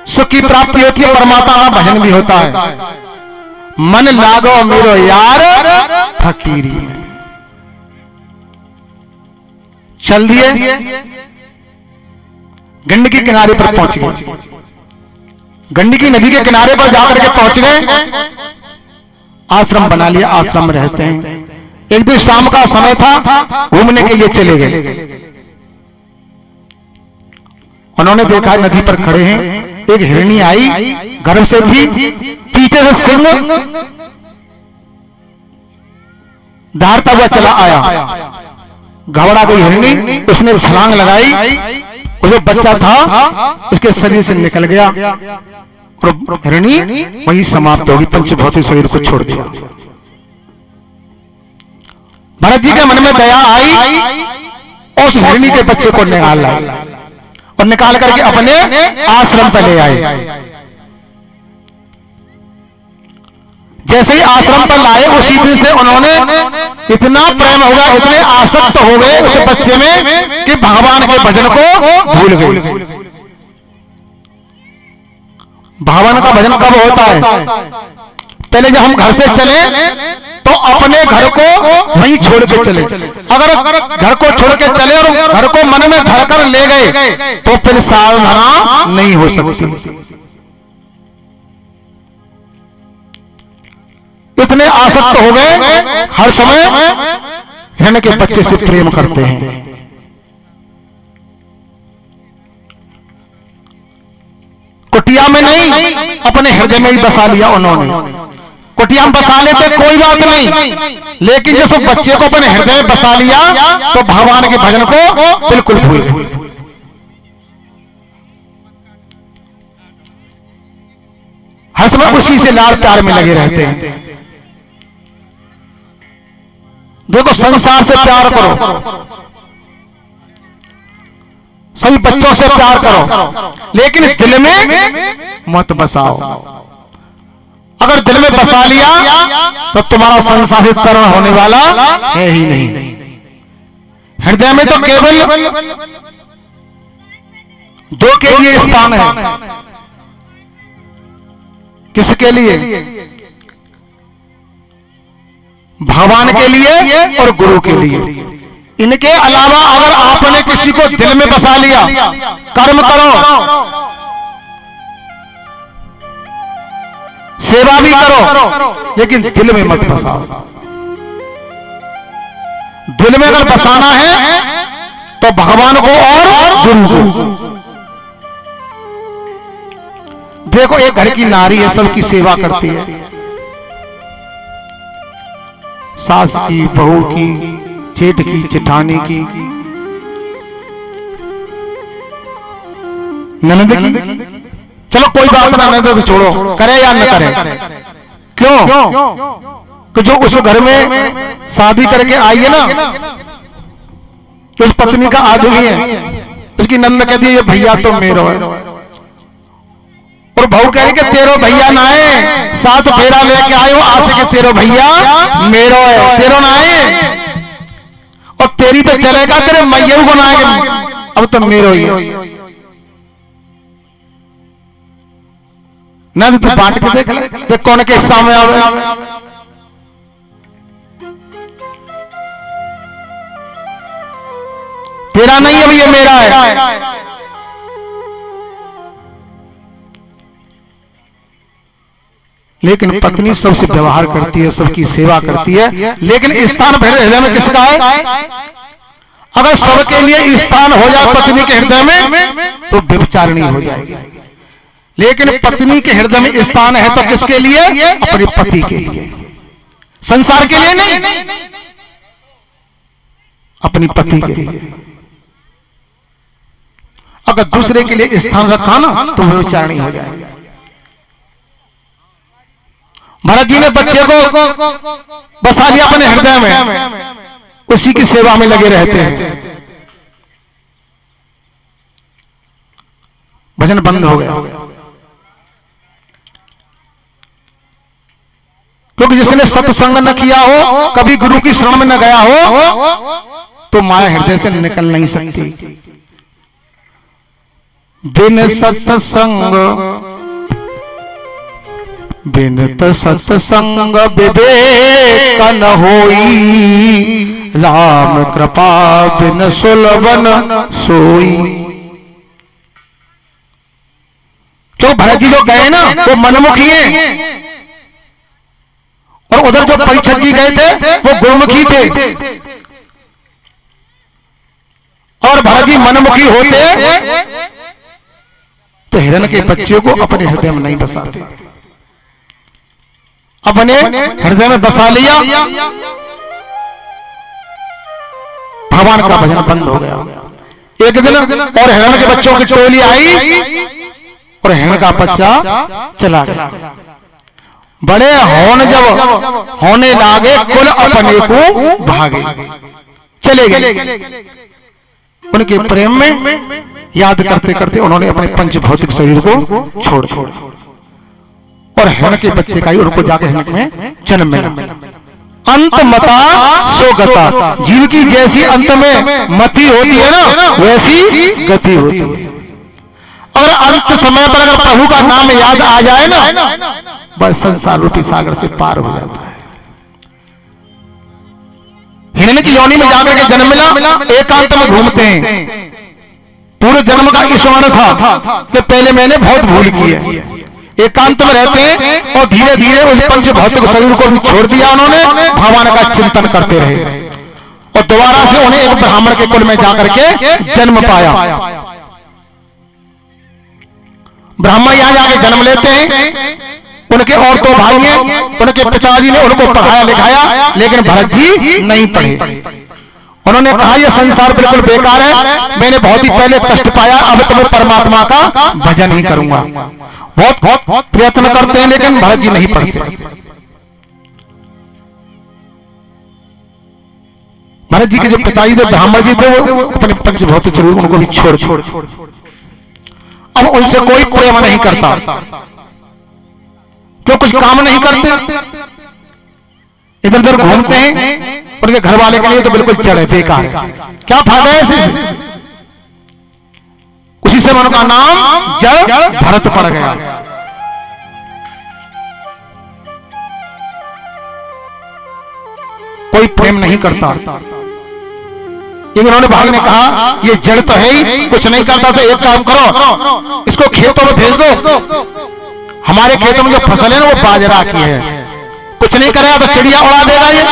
S3: सुख की प्राप्ति होती है, परमात्मा का भजन भी होता है। मन लागो मेरो यार फकीरी में। चल दिए, गंडकी किनारे पर पहुंच गए। गंडकी नदी के किनारे पर जाकर के पहुंच गए, आश्रम बना लिया, आश्रम में रहते हैं। एक दिन शाम का समय था, घूमने के लिए चले गए। उन्होंने देखा नदी पर खड़े हैं, एक हिरणी आई, गर्भ से भी पीछे से सिंह दहाड़ता हुआ चला आया। घबरा गई हिरणी, उसने छलांग लगाई, उसे बच्चा था उसके शरीर से निकल गया और हिरणी वही समाप्त होगी, पंचभौतिक शरीर को छोड़ दिया। भरत जी के मन में दया आई और उस हिरणी के बच्चे को निकाल लाई और निकाल करके अपने आश्रम पर ले आए। जैसे ही आश्रम पर लाए उसी दिन से उन्होंने इतना प्रेम हो गया, इतने आसक्त हो गए उस बच्चे में कि भगवान के भजन को भूल गए। भगवान का भजन कब होता है? पहले जब हम घर से चले तो अपने घर को वहीं छोड़ के चले। अगर घर को छोड़ के चले और घर को मन में धर कर ले गए तो फिर साधना नहीं हो सकती। इतने आसक्त हो गए, हर समय हिरण के बच्चे से प्रेम करते हैं। कुटिया में नहीं, अपने हृदय में ही बसा लिया उन्होंने। कुटिया में बसा लेते कोई बात नहीं, लेकिन जैसे बच्चे को अपने हृदय में बसा लिया तो भगवान के भजन को बिल्कुल भूल गए। हर समय उसी से लाड़ प्यार में लगे रहते हैं। देखो संसार से प्यार करो, सभी बच्चों से प्यार करो, लेकिन दिल में मत बसाओ। अगर दिल में बसा लिया तो तुम्हारा संसारीकरण होने वाला है ही नहीं। हृदय में तो केवल दो के लिए स्थान है। किसके लिए? भगवान के लिए और गुरु के लिए। इनके अलावा अगर आपने किसी को दिल में बसा लिया, कर्म करो, सेवा भी करो, लेकिन दिल में मत बसाओ। दिल में अगर बसाना है तो भगवान को और गुरु को। देखो एक घर की नारी है, सबकी सेवा करती है, सास की, बहू की, जेठ की, जेठानी की, ननद की। चलो कोई बात ना, ननद तो छोड़ो, करे या न करे। क्यों? कि जो उस घर में शादी करके आई है ना, उस पत्नी का आदमी है, उसकी नंद कहती है ये भैया तो मेरो है, और बहू कह रही कि तेरो भैया ना है, 7 फेरा लेके आयो आज के तेरो भैया मेरो है, तेरो ना है, और तेरी तो चलेगा, तेरे मैयर को ना है, अब तो मेरो ही है। ना तू बांट के देख कौन के सामने आवे। तेरा नहीं है भैया, मेरा है। लेकिन पत्नी सबसे व्यवहार करती है, सबकी सेवा करती है, लेकिन स्थान हृदय में किसका है? अगर सबके लिए स्थान हो जाए पत्नी के हृदय में तो व्यभिचारिणी हो जाएगी। लेकिन पत्नी के हृदय में स्थान है तो किसके लिए? अपने पति के लिए, संसार के लिए नहीं, अपनी पति के लिए। अगर दूसरे के लिए स्थान रखा ना तो व्यभिचारिणी हो जाएगी। भरत जी ने बच्चे को बसा लिया अपने हृदय में, उसी की सेवा में लगे रहते हैं। भजन बंद हो गया, क्योंकि जिसने सत्संग न किया हो, कभी गुरु की शरण में न गया हो, तो माया हृदय से निकल नहीं सकती। बिन सत्संग बिनत सत्संग विवेक न होई, राम कृपा बिन सुलभन सोई। तो भरत जी जो गए ना वो मनमुखी है, और उधर जो परीक्षित जी गए थे वो गुरुमुखी थे। और भरत जी मनमुखी होते तो हिरण के बच्चे को अपने हृदय में नहीं बसाते। अपने हृदय में बसा लिया, भगवान का भजन बंद हो गया। एक दिन और हिरण के बच्चों की टोली आई और हिरण का बच्चा चला गया। बड़े होन जब होने लागे, कुल अपने को भागे चले गए। उनके प्रेम में याद करते करते उन्होंने अपने पंच भौतिक शरीर को छोड़ दिया, और हिरण के बच्चे का ही उनको जाके हिरण में जन्म मिला। अंत मता सो गता, जीव की जैसी अंत में मति होती है ना, वैसी गति होती है। अगर अंत समय पर अगर प्रभु का नाम याद आ जाए ना, बस संसार रूपी सागर से पार हो जाता है। हिरण की योनि में जाकर के जन्म मिला, एकांत में घूमते हैं। पूरे जन्म का स्मरण था कि पहले मैंने बहुत भूल की है। एकांत में रहते हैं और धीरे धीरे उस पंच भौतिक शरीर को भी छोड़ दिया उन्होंने, भगवान का चिंतन करते रहे, और दोबारा से उन्हें एक ब्राह्मण के कुल में जाकर के जन्म पाया। ब्राह्मण यहां जाके जन्म लेते हैं, उनके और दो भाई हैं, उनके पिताजी ने उनको पढ़ाया लिखाया, लेकिन भरत जी नहीं पढ़े। उन्होंने कहा यह संसार बिल्कुल बेकार है, मैंने बहुत ही पहले कष्ट पाया, अब तो मैं परमात्मा का भजन ही करूंगा। बहुत प्रयत्न करते हैं, लेकिन भरत जी नहीं पढ़ते। भरत जी के जो पिताजी थे ब्राह्मण जी थे, वो अपने पंचभौतिक शरीर उनको भी छोड़ अब उनसे कोई प्रेम नहीं करता, जो कुछ काम नहीं करते, इधर उधर घूमते हैं। उनके घर वाले के लिए तो बिल्कुल जड़ है, बेकार है, क्या फायदा है इसे? उसी से उनका नाम जड़ भरत पड़ गया। कोई प्रेम नहीं करता। उन्होंने भाई ने कहा ये जड़ तो है ही, कुछ नहीं करता, तो एक काम करो, इसको खेतों में भेज दो। हमारे खेतों में जो फसल है ना वो बाजरा की है, कुछ नहीं करेगा तो चिड़िया उड़ा देगा ये।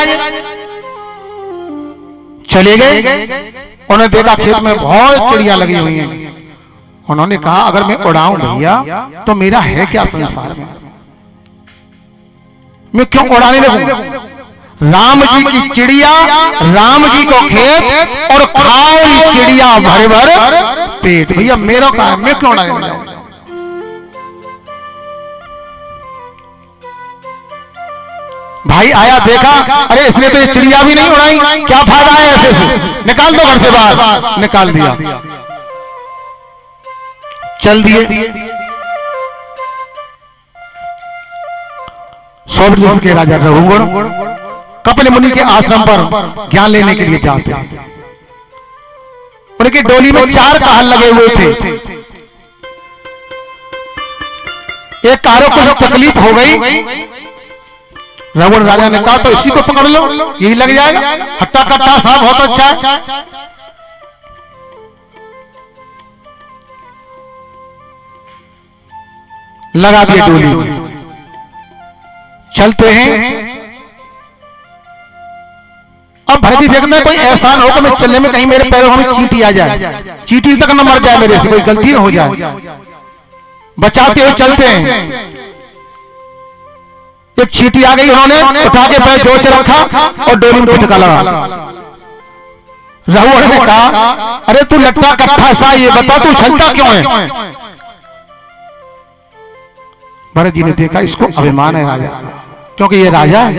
S3: चले गए, उन्होंने देखा खेत में बहुत चिड़िया लगी हुई हैं। उन्होंने कहा अगर मैं उड़ाऊं भैया तो मेरा है क्या संसार में, मैं क्यों उड़ाने लगूं? राम जी की चिड़िया, राम जी को खेत, और खाओ चिड़िया भर भर पेट। भैया मेरा कहा है, मैं क्यों उड़ाने लगूं? भाई आया देखा, अरे इसने तो ये चिड़िया भी नहीं उड़ाई, क्या फायदा है ऐसे से, निकाल दो घर से बाहर। निकाल दिया, चल दिए। सौभद्र के राजा रघुगण कपिल मुनि के आश्रम पर ज्ञान लेने के लिए जाते हैं। उनकी डोली में 4 काहल लगे हुए थे। एक कारों को जब तकलीफ हो गई, रघुगण राजा ने कहा तो इसी को पकड़ लो, यही लग जाएगा, हट्टा कट्टा साहब बहुत अच्छा है। लगा दिए डोली, चलते हैं। अब भरत जी देखते हैं कोई एहसान हो कि मैं चलने में कहीं मेरे पैरों में चींटी आ जाए, चींटी तक न मर जाए, मेरे से कोई गलती न हो जाए, बचाते हुए चलते हैं। एक चींटी आ गई, उन्होंने उठा के पैर जोर से रखा और डोली में फटका लगा। रघुगण ने कहा अरे तू लट्टा कट्ठा सा, ये बता तू चलता क्यों है? भरत जी ने देखा इसको अभिमान है राजा, क्योंकि ये राजा है।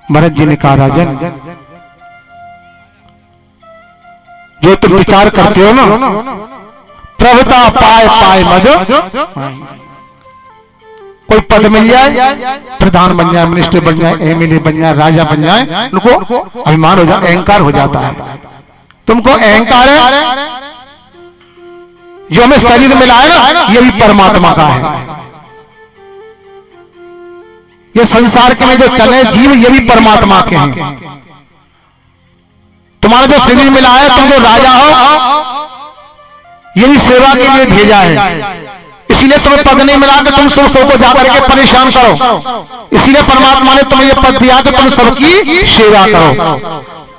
S3: भरत जी ने कहा राजन, जो तुम विचार करते हो ना, प्रभुता पाए पाए मज, कोई पद मिल जाए, प्रधान बन जाए, मिनिस्टर बन जाए, एमएलए बन जाए, राजा बन जाए, उनको अभिमान हो जाए, अहंकार हो जाता है। तुमको अहंकार है, जो हमें शरीर मिला है ना, ये भी परमात्मा का है। ये संसार के में जो चले जीव, ये भी परमात्मा के हैं। तुम्हारा जो शरीर मिला है, तुम जो राजा हो, ये भी सेवा के लिए भेजा है। इसीलिए तुम्हें पद नहीं मिला कि तुम सब को जाकर के परेशान करो, इसीलिए परमात्मा ने तुम्हें ये पद दिया कि तुम सबकी सेवा करो।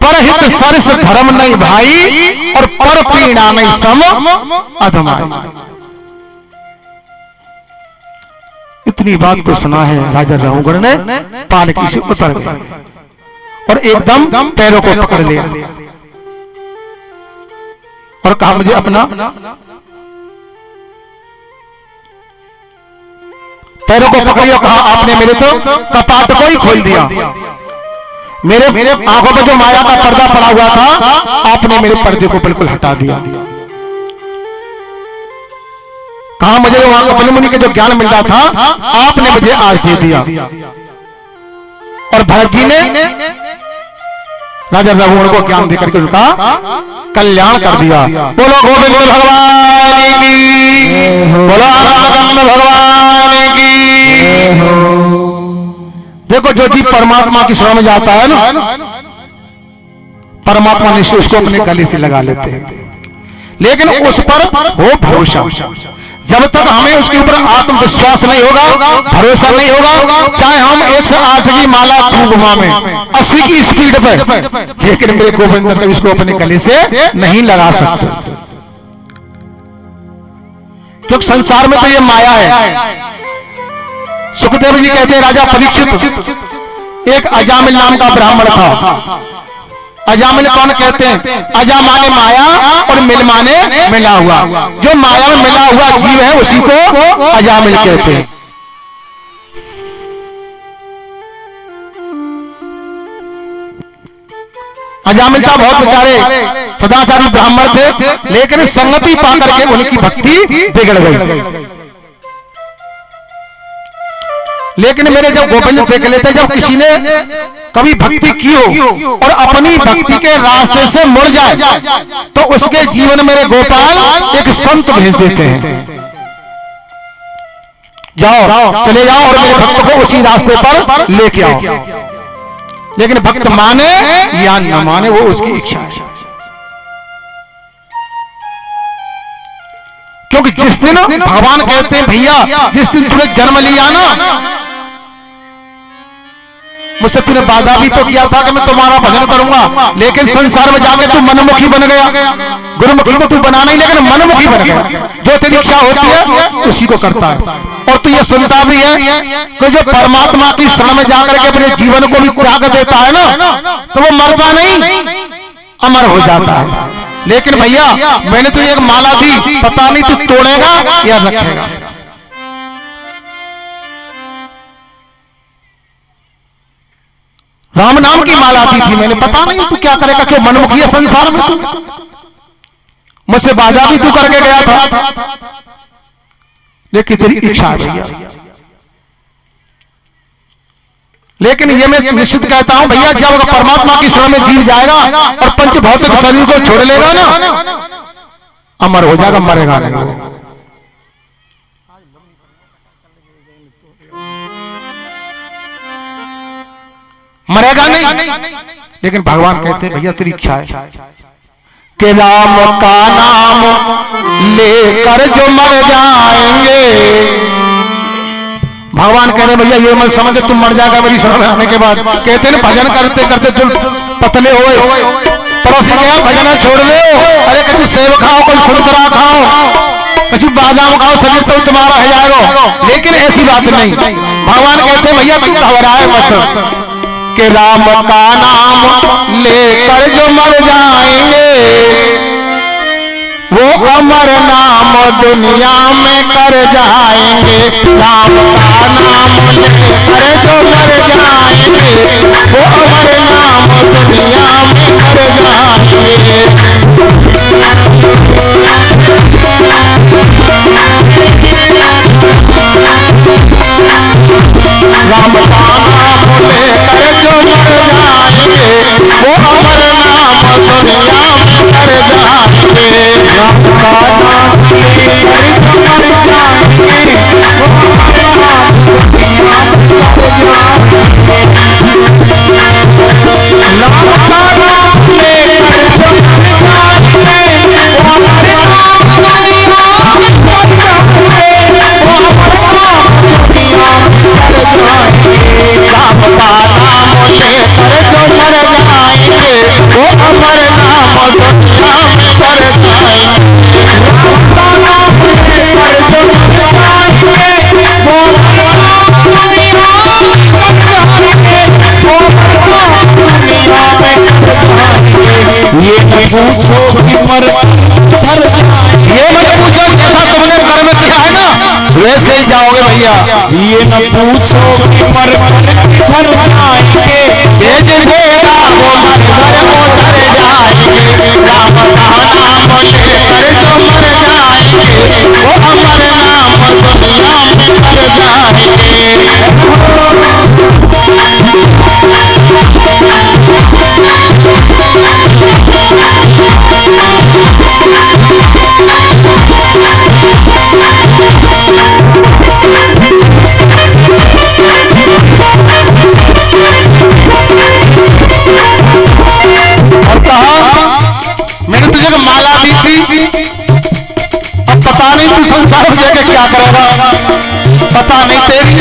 S3: परहित सरस धर्म नहीं भाई, और पर पीड़ा नहीं सम अधमाई। इतनी बात को सुना है राजा रघुगण ने पालकी से उतर गए और एकदम पैरों को पकड़ लिया और कहा मुझे अपना पैरों को पकड़िए। कहा आपने मेरे तो कपाट को ही खोल दिया, मेरे आंखों पर जो माया का पर्दा पड़ा हुआ था, आपने मेरे पर्दे को बिल्कुल हटा दिया। कहा मुझे वहां कपिल मुनि के जो ज्ञान मिल रहा था, आपने मुझे आज दे दिया। और भरत जी ने राजा रघुगण को ज्ञान देकर के उनका कल्याण कर दिया। बोलो गोविंद भगवान की, बोलो आनंद भगवान की। देखो जो जीव परमात्मा की शरण में जाता है ना, परमात्मा निश्चय उसको अपने गले से लगा लेते हैं, लेकिन उस पर हो भरोसा। जब तक हमें उसके ऊपर आत्मविश्वास नहीं होगा, भरोसा नहीं होगा, चाहे हम 108 की माला खूब घुमावे 80 की स्पीड पे, लेकिन मेरे गोविंद कभी इसको अपने गले से नहीं लगा सकते, क्योंकि संसार में तो ये माया है। सुखदेव जी कहते हैं राजा परीक्षित, एक अजामिल नाम का ब्राह्मण था। अजामिल कौन कहते हैं? अजा माने माया और मिल माने मिला हुआ। जो माया में मिला हुआ जीव है उसी को अजामिल कहते हैं। अजामिल का बहुत बेचारे सदाचारी ब्राह्मण थे, लेकिन संगति पाकर के उनकी भक्ति बिगड़ गई। लेकिन मेरे जब गोविंद देख लेते, जब किसी ने कभी भक्ति की हो और अपनी भक्ति के रास्ते से मुड़ जाए, तो उसके जीवन मेरे गोपाल एक संत भेज देते हैं, जाओ चले जाओ और मेरे भक्त को उसी रास्ते पर लेके आओ। लेकिन भक्त माने या न माने वो उसकी इच्छा है, क्योंकि जिस दिन भगवान कहते हैं भैया जिस दिन तूने जन्म लिया ना, मुझसे तूने वादा भी तो किया था कि मैं तुम्हारा भजन करूंगा, लेकिन संसार में जाके तू मनमुखी बन गया। गुरुमुखी को तू बना नहीं, लेकिन मनमुखी बन गया। जो तेरी इच्छा होती है उसी को करता है। और तू ये सुनता भी है कि जो परमात्मा की शरण में जाकर के अपने जीवन को भी त्याग देता है ना, तो वो मरता नहीं, अमर हो जाता है। लेकिन भैया मैंने तो एक माला दी, पता नहीं तू तोड़ेगा या रखेगा। राम नाम की माला दी थी मैंने, पता नहीं तू क्या करेगा, क्यों मनमुखी है संसार में। मुझसे बाजा भी तू करके गया था, लेकिन तेरी इच्छा है भैया। लेकिन ये मैं निश्चित कहता हूं भैया, जब परमात्मा की शरण में जीव जाएगा और पंच भौतिक शरीर को छोड़ लेगा ना, अमर हो जाएगा, मरेगा नहीं। मरेगा नहीं, लेकिन भगवान कहते हैं भैया तेरी इच्छा है कि राम का नाम लेकर जो मर जाएंगे। भगवान कह रहे भैया ये मत समझ तुम मर जाएगा मेरी शरण में आने के बाद। कहते हैं भजन करते करते तुम पतले हो गए, पड़ोसी क्या भजन छोड़ दो, अरे कभी सेब खाओ, कोई संतरा खाओ, कभी बादाम खाओ, शरीर तो तुम्हारा हो जाएगा। लेकिन ऐसी बात नहीं, भगवान कहते भैया तुम घबराए मत कि राम का नाम लेकर जो मर जाएंगे, वो अमर नाम दुनिया में कर जाएंगे। राम का नाम लेकर जो मर जाएंगे, वो अमर नाम दुनिया में कर जाएंगे। राम का नाम लेकर जो मर जाएंगे, वो अमर नाम दुनिया में कर जाएंगे। राम का नाम लेकर जो मर जाएंगे, वो अमर नाम दुनिया में कर जाएंगे। राम का नाम लेकर जो मर जाएंगे, वो अमर नाम दुनिया में कर जाएंगे। वो अमर नाम दुनिया में कर जाएंगे। राम का नाम लेकर जो मर जाएंगे, वो अमर नाम दुनिया में कर जाएंगे। राम का नाम लेकर जो मर जाएंगे, वो अमर नाम दुनिया में कर जाएंगे। वो अमर नाम दुनिया में कर जाएंगे। ये मत पूछो कि मर जाएंगे, ये मत पूछो जैसा तुमने कर्म किया है ना वैसे ही जाओगे भैया। ये न पूछो कि मर जाएंगे, भेज देगा वो मर घर को तर जाएंगे। राम का नाम लेकर जो मर जाएंगे, वो अमर नाम दुनिया में कर जाएंगे। क्या करेगा पता नहीं तेरी,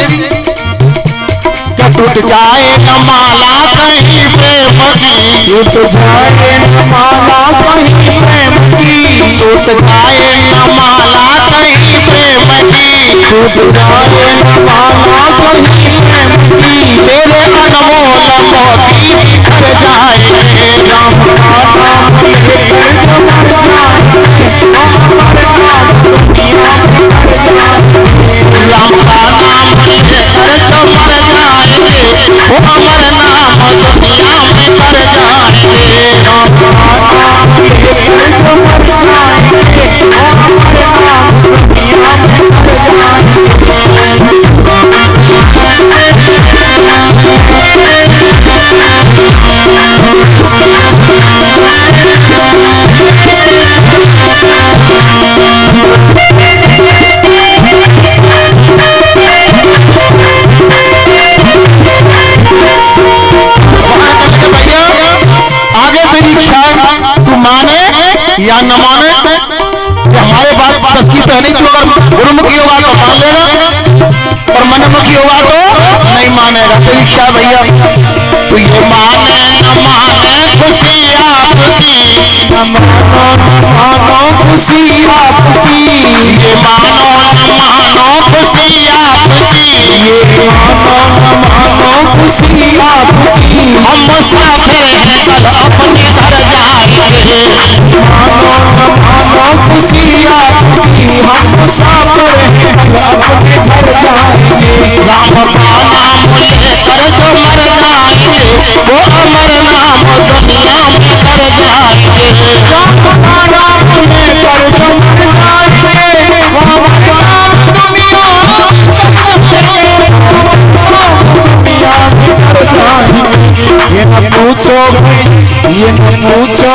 S3: क्या टूट जाए न माला कहीं प्रेम की, टूट जाए न माला कहीं प्रेम की, टूट जाए न माला कहीं प्रेम की, टूट जाए न माला कहीं प्रेम की, तेरे अनमोल मोती बिखर जाएंगे, राम का नाम लेकर जो मर जाएंगे, हमारे नाम दुनिया में कर जाएंगे, राम का नाम लेकर जो मर जाएंगे, वो अमर नाम दुनिया में कर जाएंगे, राम का नाम लेकर जो मर जाएंगे, वो अमर नाम दुनिया में कर जाएंगे। या न माने कि हमारे बात बस की तो नहीं, तो अगर गुरुमुखी होगा तो मान लेगा और मनमुखी होगा तो नहीं मानेगा। तेरी इच्छा भैया, तो ये माने न माने खुशी आपकी, न मानो न मानो खुशी आपकी, ये मानो न मानो खुशी आपकी, ये मानो न मानो खुशी आपकी, हम मुसाफिर हैं कल अपने घर जाएंगे, मानो न मानो खुशी आपकी, हम मुसाफिर हैं कल अपने घर जाएंगे, राम का नाम लेकर जो मर जाएंगे, वो अमर नाम दुनिया में कर जाएंगे, राम का नाम लेकर जो मर जाएंगे, वो अमर नाम दुनिया में कर जाएंगे। ये न पूछो, ये न पूछो,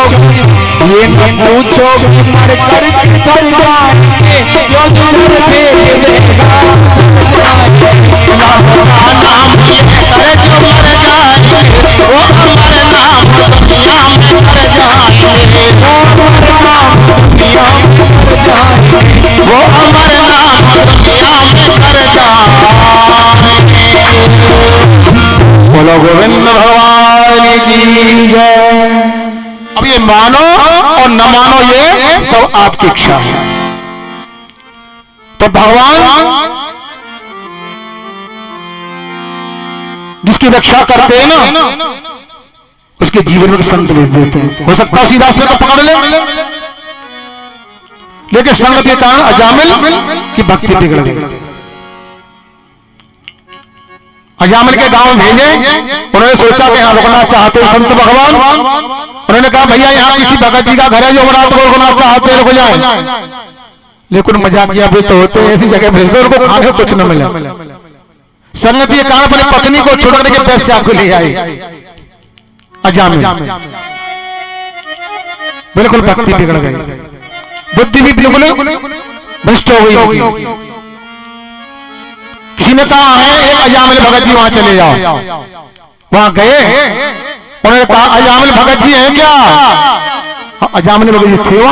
S3: ये न पूछो, मर कर कर जाएंगे, जो दूर भेज देगा, राम का नाम लेकर जो मर जाएंगे, वो अमर नाम दुनिया में कर जाएंगे, वो अमर नाम दुनिया में कर जाएंगे, वो अमर नाम दुनिया में कर जाएंगे। बोलो गोविंद भगवान की जय। अब ये मानो और न मानो ये सब आपकी इच्छा है। तो भगवान जिसकी रक्षा करते हैं ना, उसके जीवन में संत भेज देते हैं। हो सकता है उसी रास्ते को पकड़ ले, लेकिन संगत के कारण अजामिल की भक्ति बिगड़ गई। अजामिल के गांव भेजे, उन्होंने सोचा कि यहाँ रुकना चाहते संत भगवान, उन्होंने कहा भैया यहाँ किसी भगत जी का घर है जो रात को रुकना चाहते रुक जाए, लेकिन मजाक किया भी तो होते ऐसी जगह भेज दो उनको खाने को कुछ न मिले। संगति के कारण अपनी पत्नी को छोड़कर के पैसे आपको ले आए अजामिल, बिल्कुल भक्ति बिगड़ गई, बुद्धि भी बिल्कुल भ्रष्ट हो गई। किसी ने कहा है एक अजामिल भगत जी वहां चले जाओ, वहां गए, उन्होंने कहा अजामिल भगत जी है क्या? अजामिल भगत जी थे